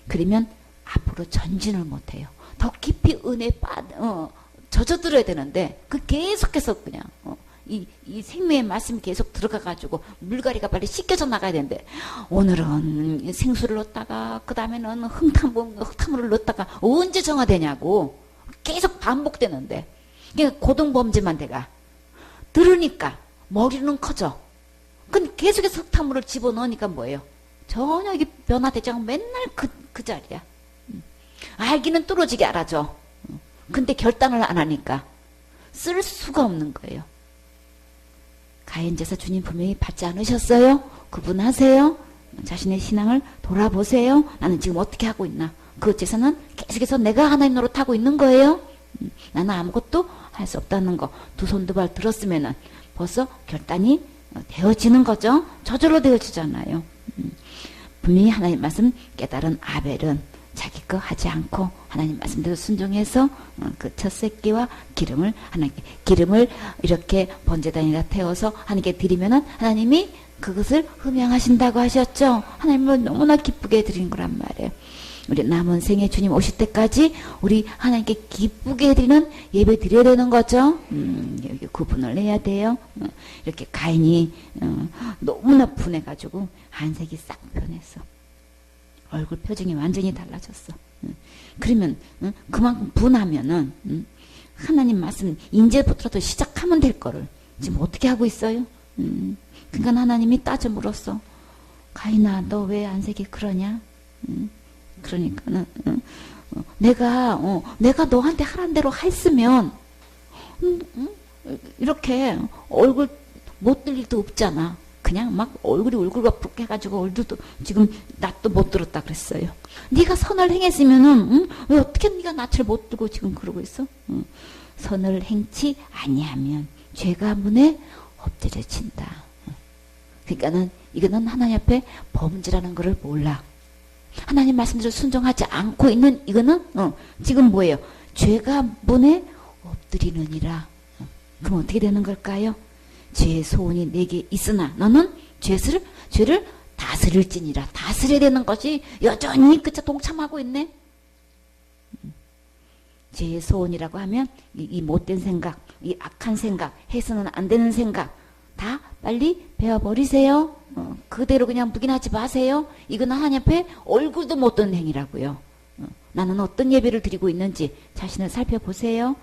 그러면 앞으로 전진을 못해요. 더 깊이 은혜에 젖어들어야 되는데 그 계속해서 그냥 이 생명의 말씀이 계속 들어가가지고 물갈이가 빨리 씻겨져 나가야 되는데 오늘은 생수를 넣었다가 그 다음에는 흙탕물을 넣었다가 언제 정화되냐고. 계속 반복되는데 이게 고등범죄만 돼가. 들으니까 머리는 커져. 근데 계속해서 흙탕물을 집어넣으니까 뭐예요? 전혀 이게 변화되지 않고 맨날 그 자리야. 알기는 뚫어지게 알아줘. 근데 결단을 안 하니까 쓸 수가 없는 거예요. 가인 제사 주님 분명히 받지 않으셨어요? 구분하세요. 자신의 신앙을 돌아보세요. 나는 지금 어떻게 하고 있나? 그 제사는 계속해서 내가 하나님 노릇하고 있는 거예요. 나는 아무것도 할 수 없다는 거. 두 손 두 발 들었으면은 벌써 결단이 되어지는 거죠. 저절로 되어지잖아요. 분명히 하나님 말씀 깨달은 아벨은 자기 거 하지 않고 하나님 말씀대로 순종해서 그 첫 새끼와 기름을 이렇게 번제단에다 태워서 하나님께 드리면은 하나님이 그것을 흠양하신다고 하셨죠. 하나님을 너무나 기쁘게 드린 거란 말이에요. 우리 남은 생에 주님 오실 때까지 우리 하나님께 기쁘게 해드리는 예배 드려야 되는 거죠. 여기 구분을 해야 돼요. 이렇게 가인이 너무나 분해가지고 안색이 싹 변했어. 얼굴 표정이 완전히 달라졌어. 그러면 그만큼 분하면은 하나님 말씀 이제부터라도 시작하면 될 거를 지금 어떻게 하고 있어요? 그러니까 하나님이 따져 물었어. 가인아, 너 왜 안색이 그러냐? 그러니까는 내가 너한테 하란 대로 했으면 이렇게 얼굴 못 들 일도 없잖아. 그냥 막 얼굴이 울글거리게 해가지고 얼굴도 지금 낯도 못 들었다 그랬어요. 네가 선을 행했으면은 왜 어떻게 네가 낯을 못 들고 지금 그러고 있어? 선을 행치 아니하면 죄가 문에 엎드려진다. 그러니까는 이거는 하나님 앞에 범죄라는 것을 몰라. 하나님 말씀대로 순종하지 않고 있는 이거는 지금 뭐예요? 죄가 문에 엎드리느니라. 그럼 어떻게 되는 걸까요? 죄의 소원이 내게 있으나 너는 죄를 다스릴지니라. 다스려야 되는 것이 여전히 그저 동참하고 있네. 죄의 소원이라고 하면 이 못된 생각, 이 악한 생각, 해서는 안 되는 생각 다 빨리 베어버리세요. 그대로 그냥 묵인하지 마세요. 이건 하나님 앞에 얼굴도 못 드는 행위라고요. 나는 어떤 예배를 드리고 있는지 자신을 살펴보세요.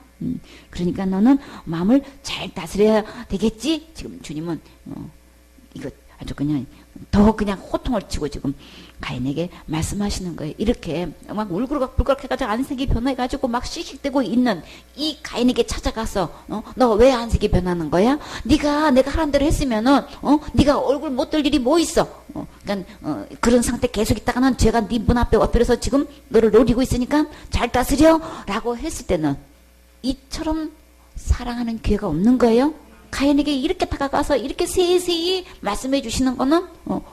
그러니까 너는 마음을 잘 다스려야 되겠지. 지금 주님은 이거 아주 그냥 더 그냥 호통을 치고 지금 가인에게 말씀하시는 거예요. 이렇게 막 울그럭불그럭 해가지고 안색이 변해가지고 막 씩씩대고 있는 이 가인에게 찾아가서 너 왜 안색이 변하는 거야? 네가 내가 하란 대로 했으면은 네가 얼굴 못 들 일이 뭐 있어? 그러니까 그런 상태 계속 있다가는 죄가 네 문 앞에 엎드려서 지금 너를 노리고 있으니까 잘 다스려 라고 했을 때는 이처럼 사랑하는 기회가 없는 거예요. 가인에게 이렇게 다가가서 이렇게 세세히 말씀해 주시는 거는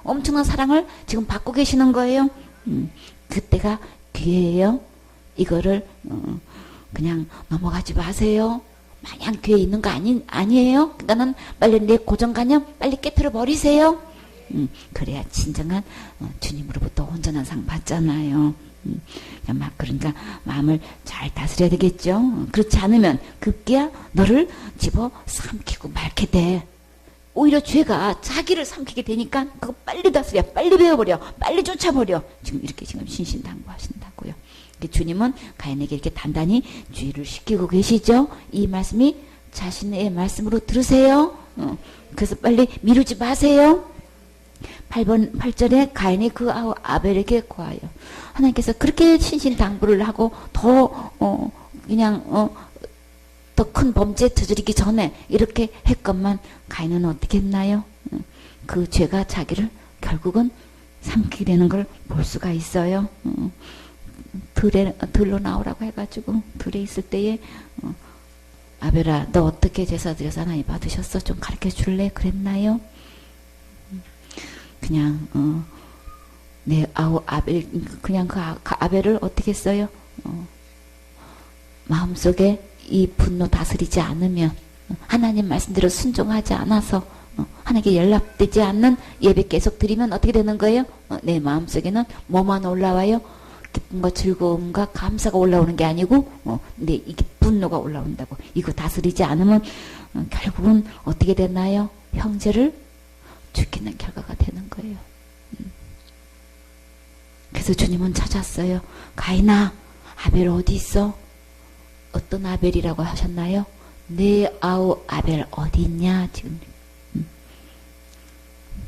엄청난 사랑을 지금 받고 계시는 거예요. 그때가 기회예요. 이거를 그냥 넘어가지 마세요. 마냥 기회 있는 거 아니에요. 그러니까는 빨리 내 고정관념 빨리 깨트려 버리세요. 그래야 진정한 주님으로부터 온전한 상 받잖아요. 그러니까 마음을 잘 다스려야 되겠죠. 그렇지 않으면 급기야 너를 집어 삼키고 말게 돼. 오히려 죄가 자기를 삼키게 되니까 그거 빨리 다스려, 빨리 배워버려, 빨리 쫓아버려. 지금 이렇게 지금 신신당부하신다고요. 주님은 가인에게 이렇게 단단히 주의를 시키고 계시죠. 이 말씀이 자신의 말씀으로 들으세요. 그래서 빨리 미루지 마세요. 8절에 가인이 그 아벨에게 고하여. 하나님께서 그렇게 신신당부를 하고 더 큰 범죄 저지르기 전에 이렇게 했건만 가인은 어떻게 했나요? 그 죄가 자기를 결국은 삼키게 되는 걸 볼 수가 있어요. 들로 나오라고 해가지고 들에 있을 때에 아벨아 너 어떻게 제사 드려서 하나님 받으셨어? 좀 가르쳐 줄래? 그랬나요? 그냥 아벨 그냥 그 아벨을 어떻게 했어요? 마음속에 이 분노 다스리지 않으면 하나님 말씀대로 순종하지 않아서 하나님께 연락되지 않는 예배 계속 드리면 어떻게 되는 거예요? 내 마음속에는 뭐만 올라와요? 기쁨과 즐거움과 감사가 올라오는 게 아니고 이게 분노가 올라온다고. 이거 다스리지 않으면 결국은 어떻게 되나요? 형제를 죽이는 결과가 되는 거예요. 그래서 주님은 찾았어요. 가인아 아벨 어디 있어? 어떤 아벨이라고 하셨나요? 내 아우 아벨 어디 있냐 지금.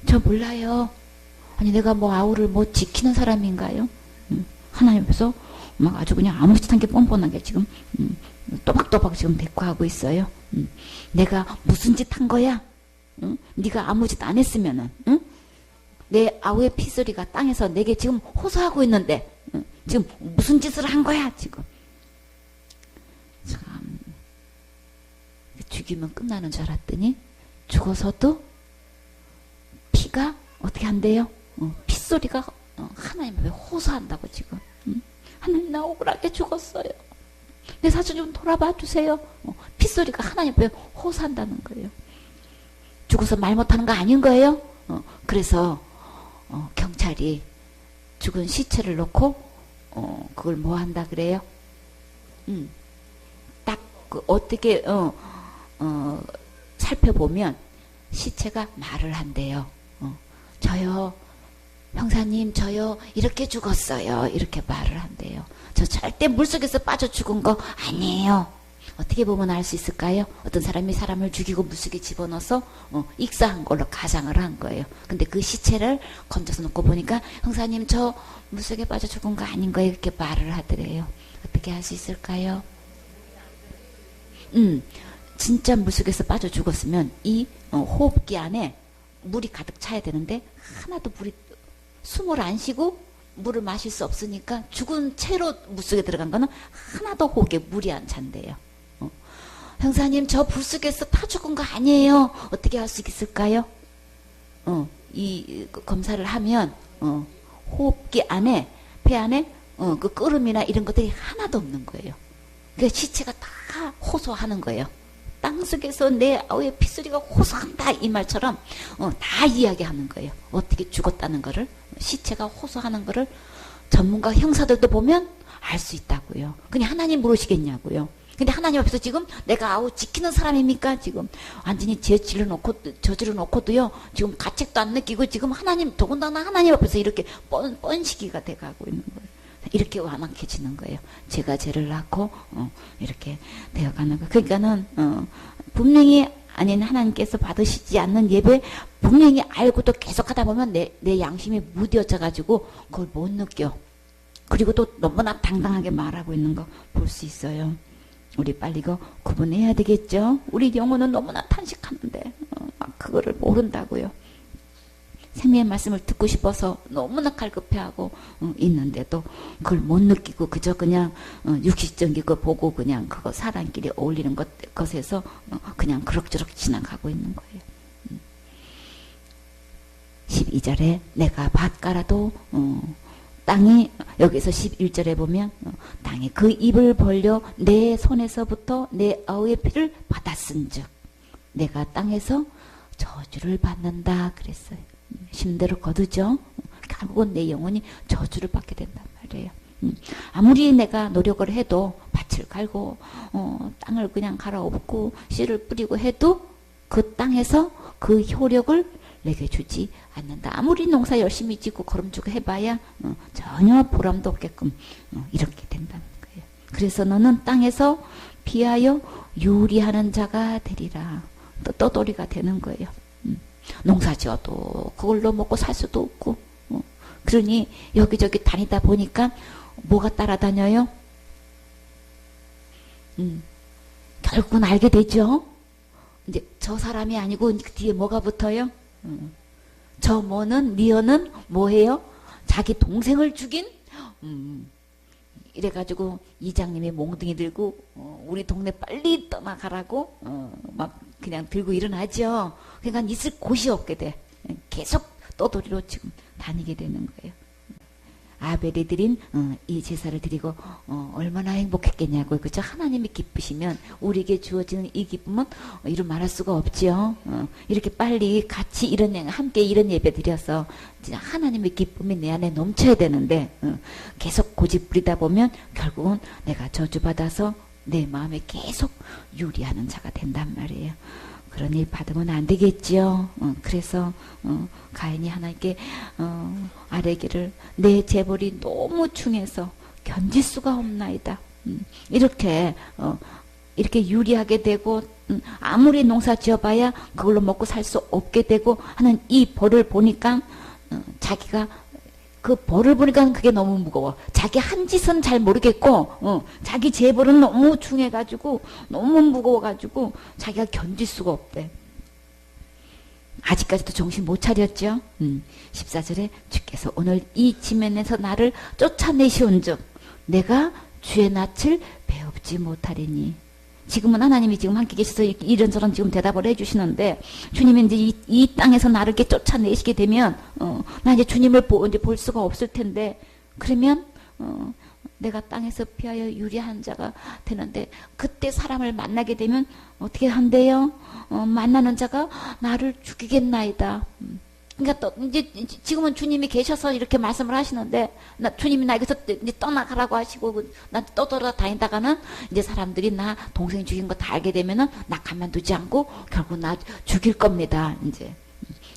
저 몰라요. 아니 내가 뭐 아우를 뭐 지키는 사람인가요? 하나님 앞에서 막 아주 그냥 아무렇지도 않게 뻔뻔하게 지금 또박또박 지금 대꾸하고 있어요. 내가 무슨 짓 한 거야? 네가 아무 짓 안 했으면은 내 아우의 피소리가 땅에서 내게 지금 호소하고 있는데 지금 무슨 짓을 한 거야 지금. 참 죽이면 끝나는 줄 알았더니 죽어서도 피가 어떻게 한대요? 핏소리가 하나님 앞에 호소한다고 지금. 하나님 나 억울하게 죽었어요. 내 사주 좀 돌아봐 주세요. 핏소리가 하나님 앞에 호소한다는 거예요. 죽어서 말 못하는 거 아닌 거예요? 그래서 경찰이 죽은 시체를 놓고 그걸 뭐 한다 그래요? 딱 그 어떻게 살펴보면 시체가 말을 한대요. 저요 형사님 저요 이렇게 죽었어요. 이렇게 말을 한대요. 저 절대 물속에서 빠져 죽은 거 아니에요. 어떻게 보면 알 수 있을까요? 어떤 사람이 사람을 죽이고 물속에 집어넣어서 익사한 걸로 가장을 한 거예요. 근데 그 시체를 건져서 놓고 보니까 형사님 저 물속에 빠져 죽은 거 아닌 거예요. 이렇게 말을 하더래요. 어떻게 할 수 있을까요? 진짜 물속에서 빠져 죽었으면 이 호흡기 안에 물이 가득 차야 되는데 하나도 숨을 안 쉬고 물을 마실 수 없으니까 죽은 채로 물속에 들어간 거는 하나도 호흡에 물이 안 찬대요. 형사님 저 물속에서 타 죽은 거 아니에요. 어떻게 할 수 있을까요? 이 검사를 하면 호흡기 안에 폐 안에 그 끓음이나 이런 것들이 하나도 없는 거예요. 그 시체가 다 호소하는 거예요. 땅속에서 내 아우의 핏소리가 호소한다 이 말처럼 다 이야기하는 거예요. 어떻게 죽었다는 거를 시체가 호소하는 거를 전문가 형사들도 보면 알 수 있다고요. 그냥 하나님 모르시겠냐고요. 근데 하나님 앞에서 지금 내가 아우 지키는 사람입니까? 지금 완전히 저질러 놓고도요. 지금 가책도 안 느끼고 지금 하나님 더군다나 하나님 앞에서 이렇게 뻔시기가 돼가고 있는 거예요. 이렇게 완악해지는 거예요. 제가 죄를 낳고 이렇게 되어가는 거. 그러니까는 분명히 아닌 하나님께서 받으시지 않는 예배 분명히 알고도 계속하다 보면 내 양심이 무뎌져 가지고 그걸 못 느껴. 그리고 또 너무나 당당하게 말하고 있는 거 볼 수 있어요. 우리 빨리 이거 구분해야 되겠죠. 우리 영혼은 너무나 탄식하는데 막 그거를 모른다고요. 생명의 말씀을 듣고 싶어서 너무나 갈급해하고 있는데도 그걸 못 느끼고 그저 그냥 육신적인 거 보고 그냥 그거 사람끼리 어울리는 것에서 그냥 그럭저럭 지나가고 있는 거예요. 12절에 내가 밭가라도 땅이 여기서 11절에 보면 땅이 그 입을 벌려 내 손에서부터 내 아우의 피를 받았은즉 내가 땅에서 저주를 받는다 그랬어요. 힘대로 거두죠. 결국은 내 영혼이 저주를 받게 된단 말이에요. 아무리 내가 노력을 해도 밭을 갈고 땅을 그냥 갈아엎고 씨를 뿌리고 해도 그 땅에서 그 효력을 내게 주지 않는다. 아무리 농사 열심히 짓고 거름주고 해봐야 전혀 보람도 없게끔 이렇게 된다는 거예요. 그래서 너는 땅에서 피하여 유리하는 자가 되리라. 또 떠돌이가 되는 거예요. 농사 지어도 그걸로 먹고 살 수도 없고 그러니 여기저기 다니다 보니까 뭐가 따라다녀요? 결국은 알게 되죠. 이제 저 사람이 아니고 그 뒤에 뭐가 붙어요? 저 뭐는 리어는 뭐해요? 자기 동생을 죽인 이래가지고 이장님이 몽둥이 들고 우리 동네 빨리 떠나가라고 막 그냥 들고 일어나죠. 그러니까 있을 곳이 없게 돼. 계속 떠돌이로 지금 다니게 되는 거예요. 아벨이 드린 이 제사를 드리고 얼마나 행복했겠냐고요. 그죠? 하나님이 기쁘시면 우리에게 주어지는 이 기쁨은 이루 말할 수가 없지요. 이렇게 빨리 같이 함께 이런 예배 드려서 진짜 하나님의 기쁨이 내 안에 넘쳐야 되는데 계속 고집 부리다 보면 결국은 내가 저주받아서 내 마음에 계속 유리하는 자가 된단 말이에요. 그런 일 받으면 안 되겠지요. 그래서 가인이 하나님께 아뢰기를 내 재벌이 너무 충해서 견딜 수가 없나이다. 이렇게 유리하게 되고 아무리 농사 지어봐야 그걸로 먹고 살 수 없게 되고 하는 이 벌을 보니까 자기가 그 벌을 보니까 그게 너무 무거워. 자기 한 짓은 잘 모르겠고 자기 재벌은 너무 중해가지고 너무 무거워가지고 자기가 견딜 수가 없대. 아직까지도 정신 못 차렸죠. 14절에 주께서 오늘 이 지면에서 나를 쫓아내시온즉 내가 주의 낯을 배웁지 못하리니. 지금은 하나님이 지금 함께 계셔서 이런저런 지금 대답을 해주시는데 주님이 이제 이 땅에서 나를 이렇게 쫓아내시게 되면 나 이제 주님을 이제 볼 수가 없을 텐데 그러면 내가 땅에서 피하여 유리한 자가 되는데 그때 사람을 만나게 되면 어떻게 한대요? 만나는 자가 나를 죽이겠나이다. 그러니까 또 이제 지금은 주님이 계셔서 이렇게 말씀을 하시는데 주님이 나 여기서 이제 떠나가라고 하시고 나 떠돌아 다니다가는 이제 사람들이 나 동생 죽인 거 다 알게 되면은 나 가만두지 않고 결국 나 죽일 겁니다. 이제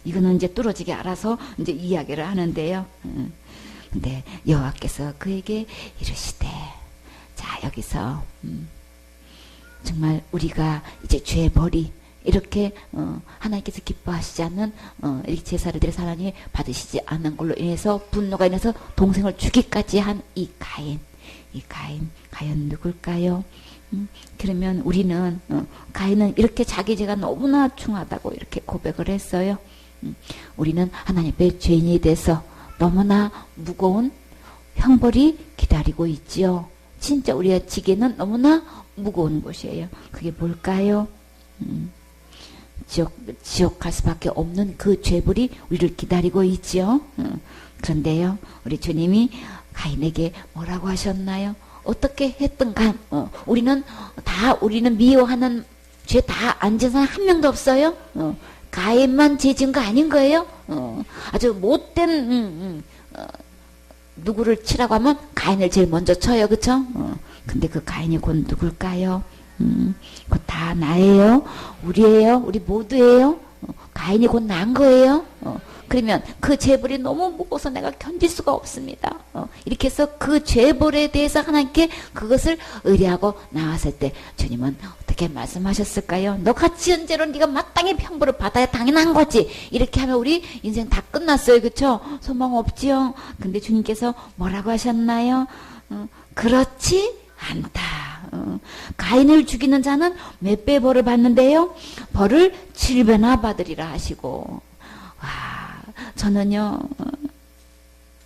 이거는 이제 뚫어지게 알아서 이제 이야기를 하는데요. 근데 여호와께서 그에게 이르시되 자 여기서 정말 우리가 이제 죄 벌이 이렇게 하나님께서 기뻐하시지 않는 이렇게 제사를 드려서 하나님이 받으시지 않는 걸로 인해서 분노가 인해서 동생을 죽이까지 한 이 가인 과연 누굴까요? 그러면 우리는 가인은 이렇게 자기 죄가 너무나 중하다고 이렇게 고백을 했어요. 우리는 하나님 앞에 죄인이 돼서 너무나 무거운 형벌이 기다리고 있지요. 진짜 우리가 지기에는 너무나 무거운 곳이에요. 그게 뭘까요? 지옥 갈 수밖에 없는 그 죄불이 우리를 기다리고 있지요. 그런데요, 우리 주님이 가인에게 뭐라고 하셨나요? 어떻게 했던가? 우리는 미워하는 죄 다 안 지은 사람 한 명도 없어요. 가인만 죄 지은 거 아닌 거예요. 아주 못된 누구를 치라고 하면 가인을 제일 먼저 쳐요, 그렇죠? 근데 그 가인이 곧 누굴까요? 곧 다 나예요. 우리예요. 우리 모두예요. 가인이 곧 난 거예요. 그러면 그 죄벌이 너무 무거워서 내가 견딜 수가 없습니다. 이렇게 해서 그 죄벌에 대해서 하나님께 그것을 의뢰하고 나왔을 때 주님은 어떻게 말씀하셨을까요? 너가 지은 죄로 네가 마땅히 형벌을 받아야 당연한 거지. 이렇게 하면 우리 인생 다 끝났어요. 그렇죠? 소망 없지요. 근데 주님께서 뭐라고 하셨나요? 그렇지 않다. 가인을 죽이는 자는 몇 배 벌을 받는데요? 벌을 7배나 받으리라 하시고, 와, 저는요,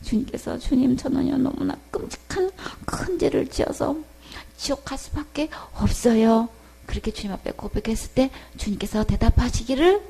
주님께서, 주님, 저는요, 너무나 끔찍한 큰 죄를 지어서 지옥 갈 수밖에 없어요. 그렇게 주님 앞에 고백했을 때 주님께서 대답하시기를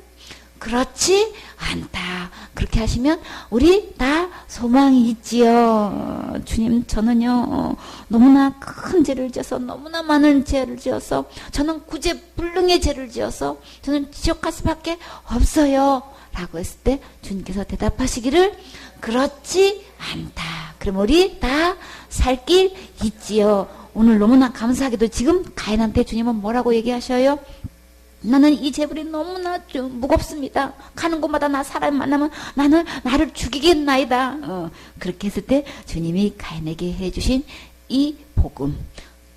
그렇지 않다. 그렇게 하시면 우리 다 소망이 있지요. 주님, 저는요, 너무나 큰 죄를 지어서, 너무나 많은 죄를 지어서, 저는 구제불능의 죄를 지어서 저는 지옥 갈 수밖에 없어요. 라고 했을 때 주님께서 대답하시기를 그렇지 않다. 그럼 우리 다 살 길 있지요. 오늘 너무나 감사하게도 지금 가인한테 주님은 뭐라고 얘기하셔요? 나는 이 재물이 너무나 좀 무겁습니다. 가는 곳마다 나 사람 만나면 나를 죽이겠나이다. 그렇게 했을 때 주님이 가인에게 해주신 이 복음,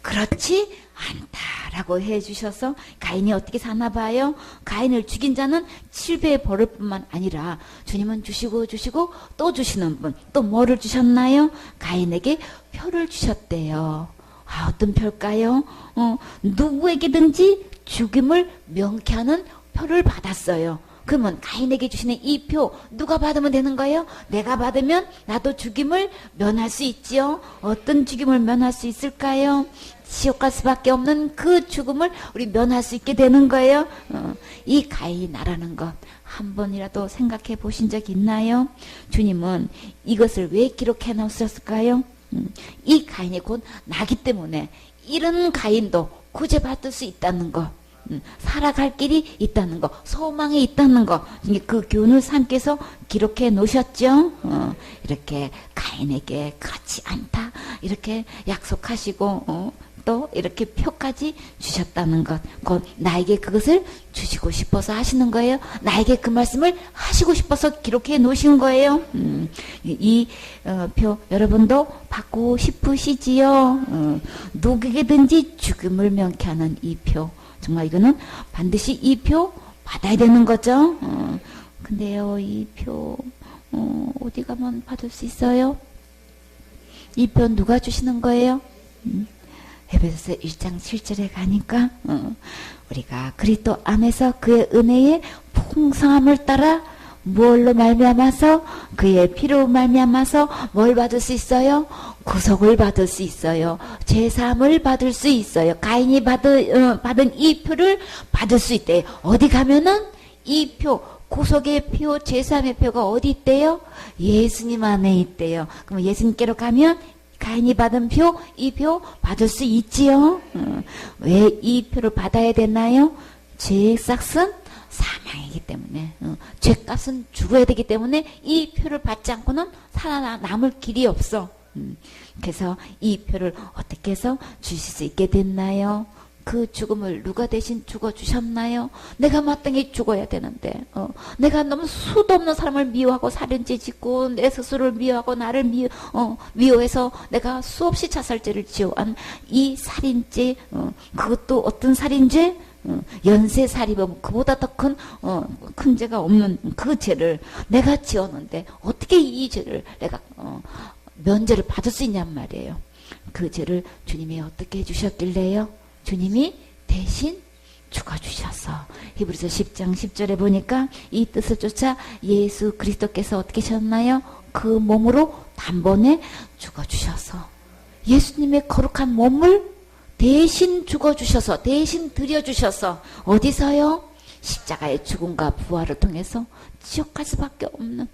그렇지 않다라고 해주셔서 가인이 어떻게 사나 봐요. 가인을 죽인 자는 7배의 벌을 뿐만 아니라 주님은 주시고 또 주시는 분, 또 뭐를 주셨나요? 가인에게 표를 주셨대요. 어떤 표일까요? 누구에게든지 죽임을 명쾌하는 표를 받았어요. 그러면 가인에게 주시는 이 표 누가 받으면 되는 거예요? 내가 받으면 나도 죽임을 면할 수 있지요. 어떤 죽임을 면할 수 있을까요? 지옥 갈 수밖에 없는 그 죽음을 우리 면할 수 있게 되는 거예요. 이 가인이 나라는 것 한 번이라도 생각해 보신 적 있나요? 주님은 이것을 왜 기록해 놓으셨을까요? 이 가인이 곧 나기 때문에 이런 가인도 구제받을 수 있다는 것, 살아갈 길이 있다는 것, 소망이 있다는 것, 그 교훈을 삼께서 기록해 놓으셨죠. 이렇게 가인에게 그렇지 않다 이렇게 약속하시고 또 이렇게 표까지 주셨다는 것, 곧 나에게 그것을 주시고 싶어서 하시는 거예요. 나에게 그 말씀을 하시고 싶어서 기록해 놓으신 거예요. 이 표 여러분도 받고 싶으시지요? 누구에게든지 죽음을 명쾌하는 이 표, 정말 이거는 반드시 이 표 받아야 되는 거죠. 근데요, 이 표 어디 가면 받을 수 있어요? 이 표 누가 주시는 거예요? 에베소서 1장 7절에 가니까 우리가 그리스도 안에서 그의 은혜의 풍성함을 따라 무엇로 말미암아서 그의 피로 말미암아서 뭘 받을 수 있어요? 구속을 받을 수 있어요. 제사함을 받을 수 있어요. 가인이 받은 이 표를 받을 수 있대요. 어디 가면은 이 표, 구속의 표, 제사함의 표가 어디 있대요? 예수님 안에 있대요. 그럼 예수님께로 가면 가인이 받은 표, 이 표 받을 수 있지요. 왜 이 표를 받아야 되나요? 죄의 싹은 사망이기 때문에, 죄값은 죽어야 되기 때문에 이 표를 받지 않고는 살아남을 길이 없어. 그래서 이 표를 어떻게 해서 주실 수 있게 됐나요? 그 죽음을 누가 대신 죽어주셨나요? 내가 마땅히 죽어야 되는데, 내가 너무 수도 없는 사람을 미워하고 살인죄 짓고 내 스스로를 미워하고 나를 미워해서 내가 수없이 자살죄를 지어한 이 살인죄, 그것도 어떤 살인죄? 연쇄살인범, 그보다 더 큰 죄가 없는 그 죄를 내가 지었는데 어떻게 이 죄를 내가 면죄를 받을 수 있냔 말이에요. 그 죄를 주님이 어떻게 해주셨길래요? 주님이 대신 죽어주셔서, 히브리서 10장 10절에 보니까 이 뜻을 쫓아 예수 그리스도께서 어떻게 하셨나요? 그 몸으로 단번에 죽어주셔서, 예수님의 거룩한 몸을 대신 죽어주셔서, 대신 드려주셔서, 어디서요? 십자가의 죽음과 부활을 통해서 지옥 갈 수밖에 없는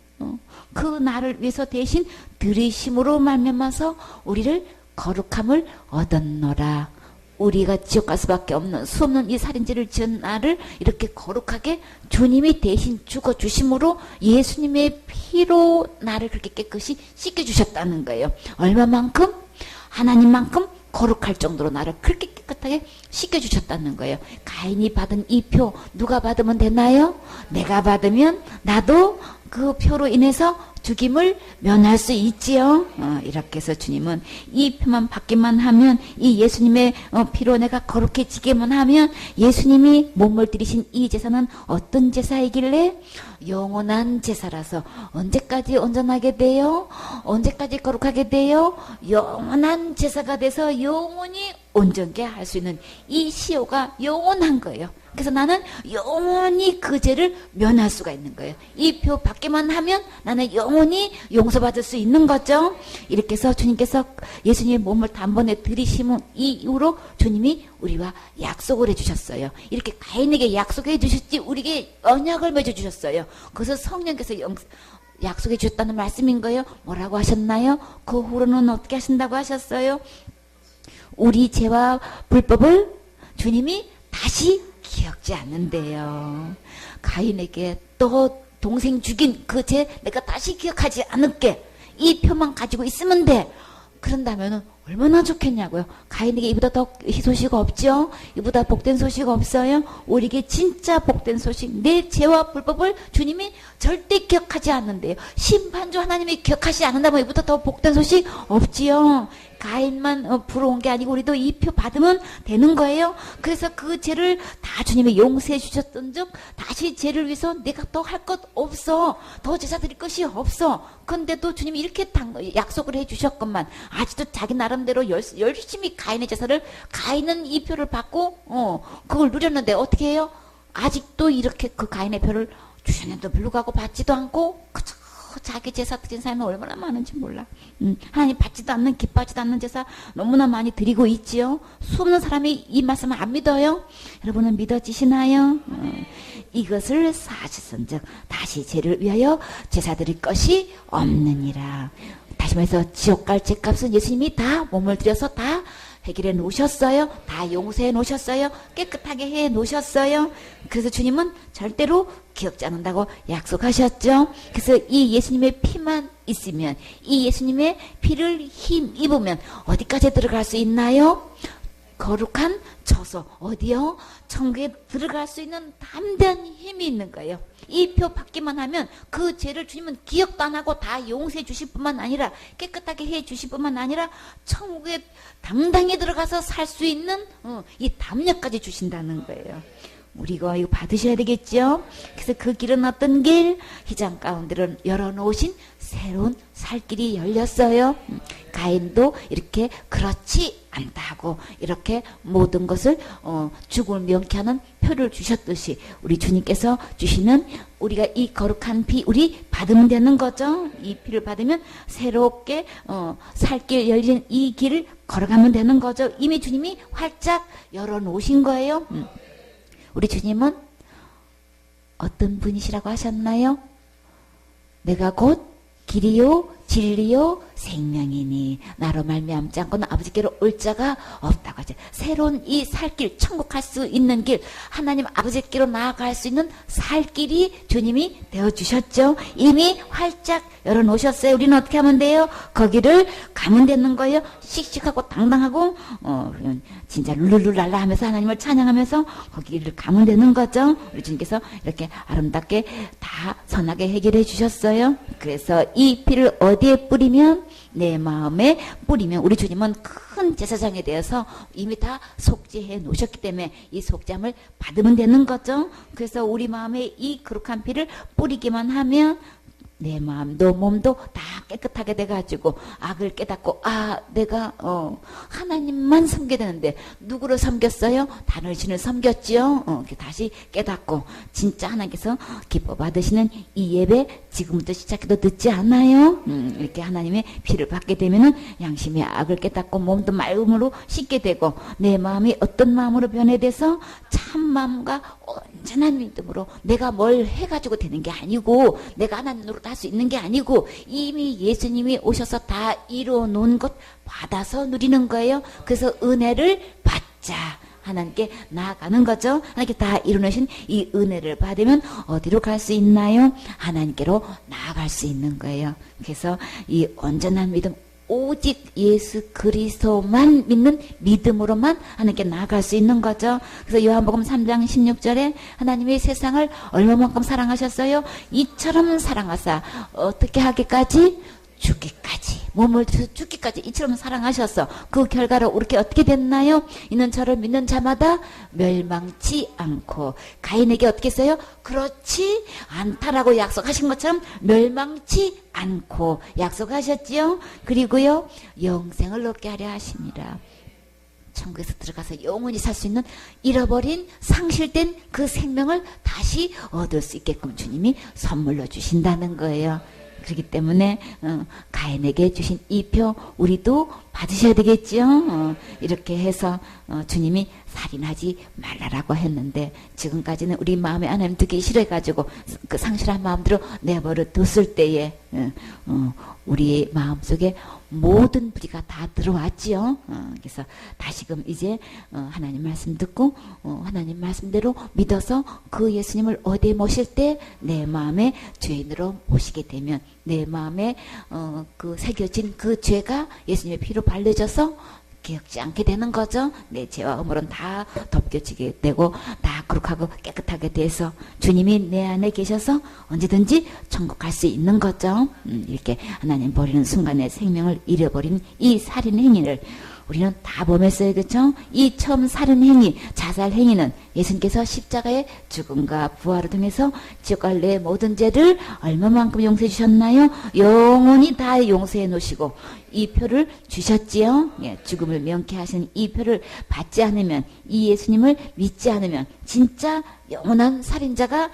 그 나를 위해서 대신 들이심으로 말미암아서 우리를 거룩함을 얻었노라. 우리가 지옥 갈 수밖에 없는 수없는 이 살인죄를 지은 나를 이렇게 거룩하게 주님이 대신 죽어주심으로 예수님의 피로 나를 그렇게 깨끗이 씻겨주셨다는 거예요. 얼마만큼? 하나님만큼 거룩할 정도로 나를 그렇게 깨끗하게 씻겨주셨다는 거예요. 가인이 받은 이 표 누가 받으면 되나요? 내가 받으면 나도 그 표로 인해서 죽임을 면할 수 있지요. 이렇게 해서 주님은 이 표만 받기만 하면, 이 예수님의 피로 내가 거룩해지기만 하면, 예수님이 몸을 들이신 이 제사는 어떤 제사이길래? 영원한 제사라서 언제까지 온전하게 돼요? 언제까지 거룩하게 돼요? 영원한 제사가 돼서 영원히 온전케 할 수 있는 이 시효가 영원한 거예요. 그래서 나는 영원히 그 죄를 면할 수가 있는 거예요. 이 표 받기만 하면 나는 영원히 용서받을 수 있는 거죠. 이렇게 해서 주님께서 예수님의 몸을 단번에 들이심은 이후로 주님이 우리와 약속을 해주셨어요. 이렇게 가인에게 약속해 주셨지 우리에게 언약을 맺어주셨어요. 그래서 성령께서 약속해 주셨다는 말씀인 거예요. 뭐라고 하셨나요? 그 후로는 어떻게 하신다고 하셨어요? 우리 죄와 불법을 주님이 다시 기억지 않는데요. 가인에게 또 동생 죽인 그 죄 내가 다시 기억하지 않을게. 이 표만 가지고 있으면 돼. 그런다면 얼마나 좋겠냐고요. 가인에게 이보다 더 소식 없죠. 이보다 복된 소식 없어요. 우리에게 진짜 복된 소식, 내 죄와 불법을 주님이 절대 기억하지 않는데요. 심판주 하나님이 기억하지 않는다면 이보다 더 복된 소식 없지요. 가인만 부러운 게 아니고 우리도 이 표 받으면 되는 거예요. 그래서 그 죄를 다 주님이 용서해 주셨던 즉 다시 죄를 위해서 내가 더 할 것 없어. 더 제사 드릴 것이 없어. 근데도 주님이 이렇게 약속을 해 주셨건만 아직도 자기 나름대로 열심히 가인의 제사를 가인은 이 표를 받고 그걸 누렸는데 어떻게 해요? 아직도 이렇게 그 가인의 표를 주셨는데도 불구하고 받지도 않고 그저 자기 제사 드린 사람이 얼마나 많은지 몰라. 하나님 받지도 않는 기뻐하지도 않는 제사 너무나 많이 드리고 있지요. 수없는 사람이 이 말씀을 안 믿어요. 여러분은 믿어지시나요? 이것을 사실선즉 다시 죄를 위하여 제사 드릴 것이 없느니라. 다시 말해서 지옥 갈 죄값은 예수님이 다 몸을 들여서 다 해결해 놓으셨어요. 다 용서해 놓으셨어요. 깨끗하게 해 놓으셨어요. 그래서 주님은 절대로 기억지 않는다고 약속하셨죠. 그래서 이 예수님의 피만 있으면, 이 예수님의 피를 힘입으면 어디까지 들어갈 수 있나요? 거룩한 처소, 어디요? 천국에 들어갈 수 있는 담대한 힘이 있는 거예요. 이 표 받기만 하면 그 죄를 주님은 기억도 안 하고 다 용서해 주실 뿐만 아니라 깨끗하게 해 주실 뿐만 아니라 천국에 당당히 들어가서 살 수 있는 이 담력까지 주신다는 거예요. 우리가 이거 받으셔야 되겠죠. 그래서 그 길은 어떤 길? 휘장 가운데로 열어놓으신 새로운 살 길이 열렸어요. 가인도 이렇게 그렇지 않다 하고 이렇게 모든 것을 죽음을 명쾌하는 표를 주셨듯이 우리 주님께서 주시는 우리가 이 거룩한 피 우리 받으면 되는 거죠. 이 피를 받으면 새롭게 살 길 열린 이 길을 걸어가면 되는 거죠. 이미 주님이 활짝 열어놓으신 거예요. 우리 주님은 어떤 분이시라고 하셨나요? 내가 곧 길이요 진리요 생명이니 나로 말미암지 않고는 아버지께로 올 자가 없다고 하죠. 새로운 이 살길, 천국 갈 수 있는 길, 하나님 아버지께로 나아갈 수 있는 살길이 주님이 되어주셨죠. 이미 활짝 열어놓으셨어요. 우리는 어떻게 하면 돼요? 거기를 가면 되는 거예요. 씩씩하고 당당하고 진짜 룰루랄라 하면서 하나님을 찬양하면서 거기를 가면 되는 거죠. 우리 주님께서 이렇게 아름답게 다 선하게 해결해 주셨어요. 그래서 이 피를 어디에 뿌리면 내 마음에 뿌리면 우리 주님은 큰 제사장에 대해서 이미 다 속죄해 놓으셨기 때문에 이 속죄함을 받으면 되는 거죠. 그래서 우리 마음에 이 거룩한 피를 뿌리기만 하면 내 마음도 몸도 다 깨끗하게 돼가지고 악을 깨닫고 내가 하나님만 섬겨야 되는데 누구를 섬겼어요? 다른 신을 섬겼지요. 다시 깨닫고 진짜 하나님께서 기뻐 받으시는 이 예배 지금부터 시작해도 늦지 않아요. 이렇게 하나님의 피를 받게 되면은 양심의 악을 깨닫고 몸도 맑음으로 씻게 되고 내 마음이 어떤 마음으로 변해돼서 참 마음과 온전한 믿음으로 내가 뭘 해가지고 되는 게 아니고 내가 하나님으로 할 수 있는 게 아니고 이미 예수님이 오셔서 다 이루어 놓은 것 받아서 누리는 거예요. 그래서 은혜를 받자. 하나님께 나아가는 거죠. 하나님께 다 이루어내신 이 은혜를 받으면 어디로 갈 수 있나요? 하나님께로 나아갈 수 있는 거예요. 그래서 이 온전한 믿음 오직 예수 그리스도만 믿는 믿음으로만 하나님께 나아갈 수 있는 거죠. 그래서 요한복음 3장 16절에 하나님이 세상을 얼마만큼 사랑하셨어요? 이처럼 사랑하사 어떻게 하기까지? 죽기까지, 몸을 들여서 죽기까지 이처럼 사랑하셔서 그 결과로 이렇게 어떻게 됐나요? 이는 저를 믿는 자마다 멸망치 않고 가인에게 어떻게 했어요? 그렇지 않다라고 약속하신 것처럼 멸망치 않고 약속하셨지요. 그리고요 영생을 얻게 하려 하십니다. 천국에서 들어가서 영원히 살 수 있는 잃어버린 상실된 그 생명을 다시 얻을 수 있게끔 주님이 선물로 주신다는 거예요. 그렇기 때문에 가인에게 주신 이 표 우리도 받으셔야 되겠죠. 이렇게 해서 주님이 살인하지 말라라고 했는데 지금까지는 우리 마음에 하나님 듣기 싫어가지고 그 상실한 마음대로 내버려 뒀을 때에 우리 마음속에 모든 불의가 다 들어왔지요. 그래서 다시금 이제 하나님 말씀 듣고 하나님 말씀대로 믿어서 그 예수님을 어디에 모실 때 내 마음에 죄인으로 모시게 되면 내 마음에 그 새겨진 그 죄가 예수님의 피로 발려져서 기억지 않게 되는 거죠. 내 죄와 허물은 다 덮여지게 되고 다 거룩하고 깨끗하게 돼서 주님이 내 안에 계셔서 언제든지 천국 갈 수 있는 거죠. 이렇게 하나님 버리는 순간에 생명을 잃어버린 이 살인 행위를 우리는 다 범했어요. 그렇죠? 이 처음 살인 행위, 자살 행위는 예수님께서 십자가의 죽음과 부활을 통해서 지옥 갈 내 모든 죄를 얼마만큼 용서해 주셨나요? 영원히 다 용서해 놓으시고 이 표를 주셨지요. 예, 죽음을 명쾌하신 이 표를 받지 않으면, 이 예수님을 믿지 않으면 진짜 영원한 살인자가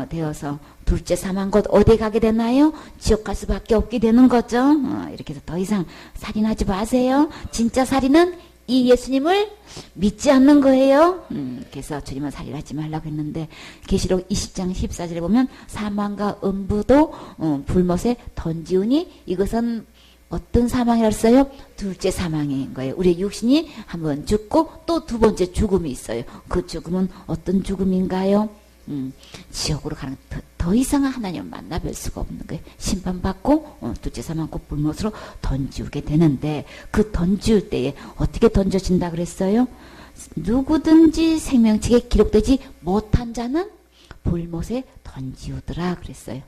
되어서 둘째 사망 곧 어디에 가게 되나요? 지옥 갈 수밖에 없게 되는 거죠. 이렇게 해서 더 이상 살인하지 마세요. 진짜 살인은 이 예수님을 믿지 않는 거예요. 그래서 주님은 살인하지 말라고 했는데 계시록 20장 14절에 보면 사망과 음부도 불못에 던지우니 이것은 어떤 사망이라 했어요? 둘째 사망인 거예요. 우리의 육신이 한번 죽고 또 두 번째 죽음이 있어요. 그 죽음은 어떤 죽음인가요? 지옥으로 가는 더 이상 하나님을 만나뵐 수가 없는 거예요. 심판받고 둘째 사망 곧 불못으로 던지우게 되는데 그 던지울 때에 어떻게 던져진다 그랬어요? 누구든지 생명책에 기록되지 못한 자는 불못에 던지우더라 그랬어요.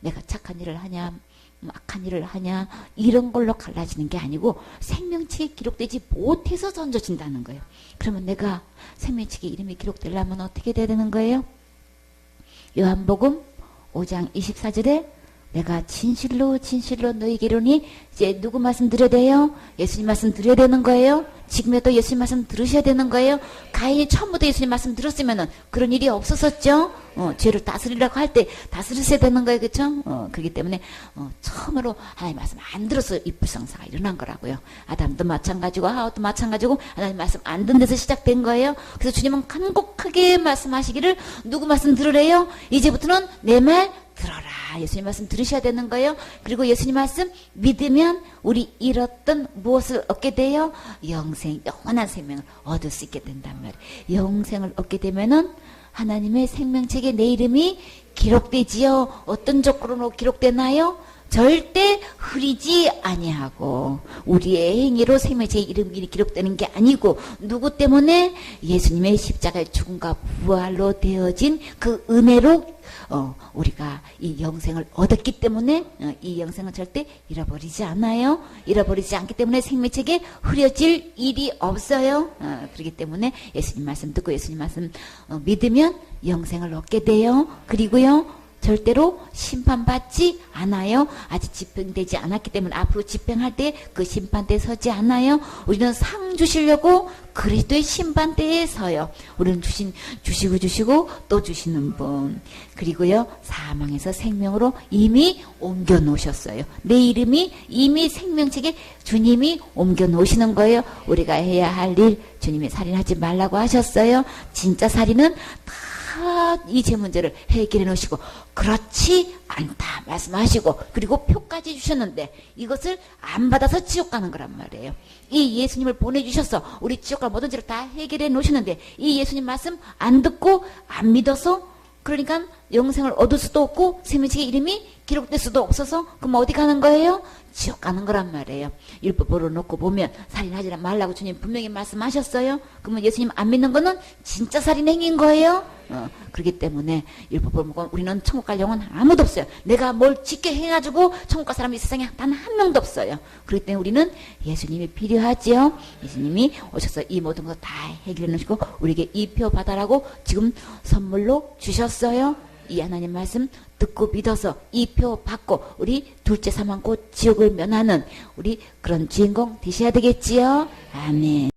내가 착한 일을 하냐 악한 일을 하냐 이런 걸로 갈라지는 게 아니고 생명책에 기록되지 못해서 던져진다는 거예요. 그러면 내가 생명책에 이름이 기록되려면 어떻게 돼야 되는 거예요? 요한복음 5장 24절에 내가 진실로 진실로 너희에게 이르노니 이제 누구 말씀 드려야 돼요? 예수님 말씀 드려야 되는 거예요? 지금에도 예수님 말씀 들으셔야 되는 거예요? 가인이 처음부터 예수님 말씀 들었으면은 그런 일이 없었었죠? 죄를 다스리라고 할 때 다스리셔야 되는 거예요. 그렇죠? 그렇기 때문에 처음으로 하나님 말씀 안 들어서 이 불상사가 일어난 거라고요. 아담도 마찬가지고 하와도 마찬가지고 하나님 말씀 안 듣는 데서 시작된 거예요. 그래서 주님은 간곡하게 말씀하시기를 누구 말씀 들으래요? 이제부터는 내 말 들어라. 예수님 말씀 들으셔야 되는 거예요. 그리고 예수님 말씀 믿으면 우리 잃었던 무엇을 얻게 돼요? 영생, 영원한 생명을 얻을 수 있게 된단 말이에요. 영생을 얻게 되면은 하나님의 생명책에 내 이름이 기록되지요. 어떤 조건으로 기록되나요? 절대 흐리지 아니하고 우리의 행위로 생명책에 이름이 기록되는 게 아니고 누구 때문에? 예수님의 십자가의 죽음과 부활로 되어진 그 은혜로 우리가 이 영생을 얻었기 때문에 이 영생은 절대 잃어버리지 않아요. 잃어버리지 않기 때문에 생명책에 흐려질 일이 없어요. 그렇기 때문에 예수님 말씀 듣고 예수님 말씀 믿으면 영생을 얻게 돼요. 그리고요 절대로 심판받지 않아요. 아직 집행되지 않았기 때문에 앞으로 집행할 때 그 심판대에 서지 않아요. 우리는 상 주시려고 그리스도의 심판대에 서요. 우리는 주시고 또 주시는 분. 그리고요 사망에서 생명으로 이미 옮겨 놓으셨어요. 내 이름이 이미 생명책에 주님이 옮겨 놓으시는 거예요. 우리가 해야 할 일 주님이 살인하지 말라고 하셨어요. 진짜 살인은 이 제 문제를 해결해 놓으시고 그렇지 않다 말씀하시고 그리고 표까지 주셨는데 이것을 안 받아서 지옥 가는 거란 말이에요. 이 예수님을 보내주셔서 우리 지옥 갈 모든 죄를 다 해결해 놓으셨는데 이 예수님 말씀 안 듣고 안 믿어서 그러니까 영생을 얻을 수도 없고 생명책에 이름이 기록될 수도 없어서 그럼 어디 가는 거예요? 지옥 가는 거란 말이에요. 율법으로 놓고 보면 살인하지 말라고 주님 분명히 말씀하셨어요. 그러면 예수님 안 믿는 거는 진짜 살인 행위인 거예요. 그렇기 때문에 율법을 보고 우리는 천국 갈 영은 아무도 없어요. 내가 뭘 짓게 해가지고 천국 갈 사람이 이 세상에 단 한 명도 없어요. 그렇기 때문에 우리는 예수님이 필요하지요. 예수님이 오셔서 이 모든 것 다 해결해 놓으시고 우리에게 이 표 받아라고 지금 선물로 주셨어요. 이 하나님 말씀 듣고 믿어서 이 표 받고 우리 둘째 사망 곧 지옥을 면하는 우리 그런 주인공 되셔야 되겠지요. 아멘.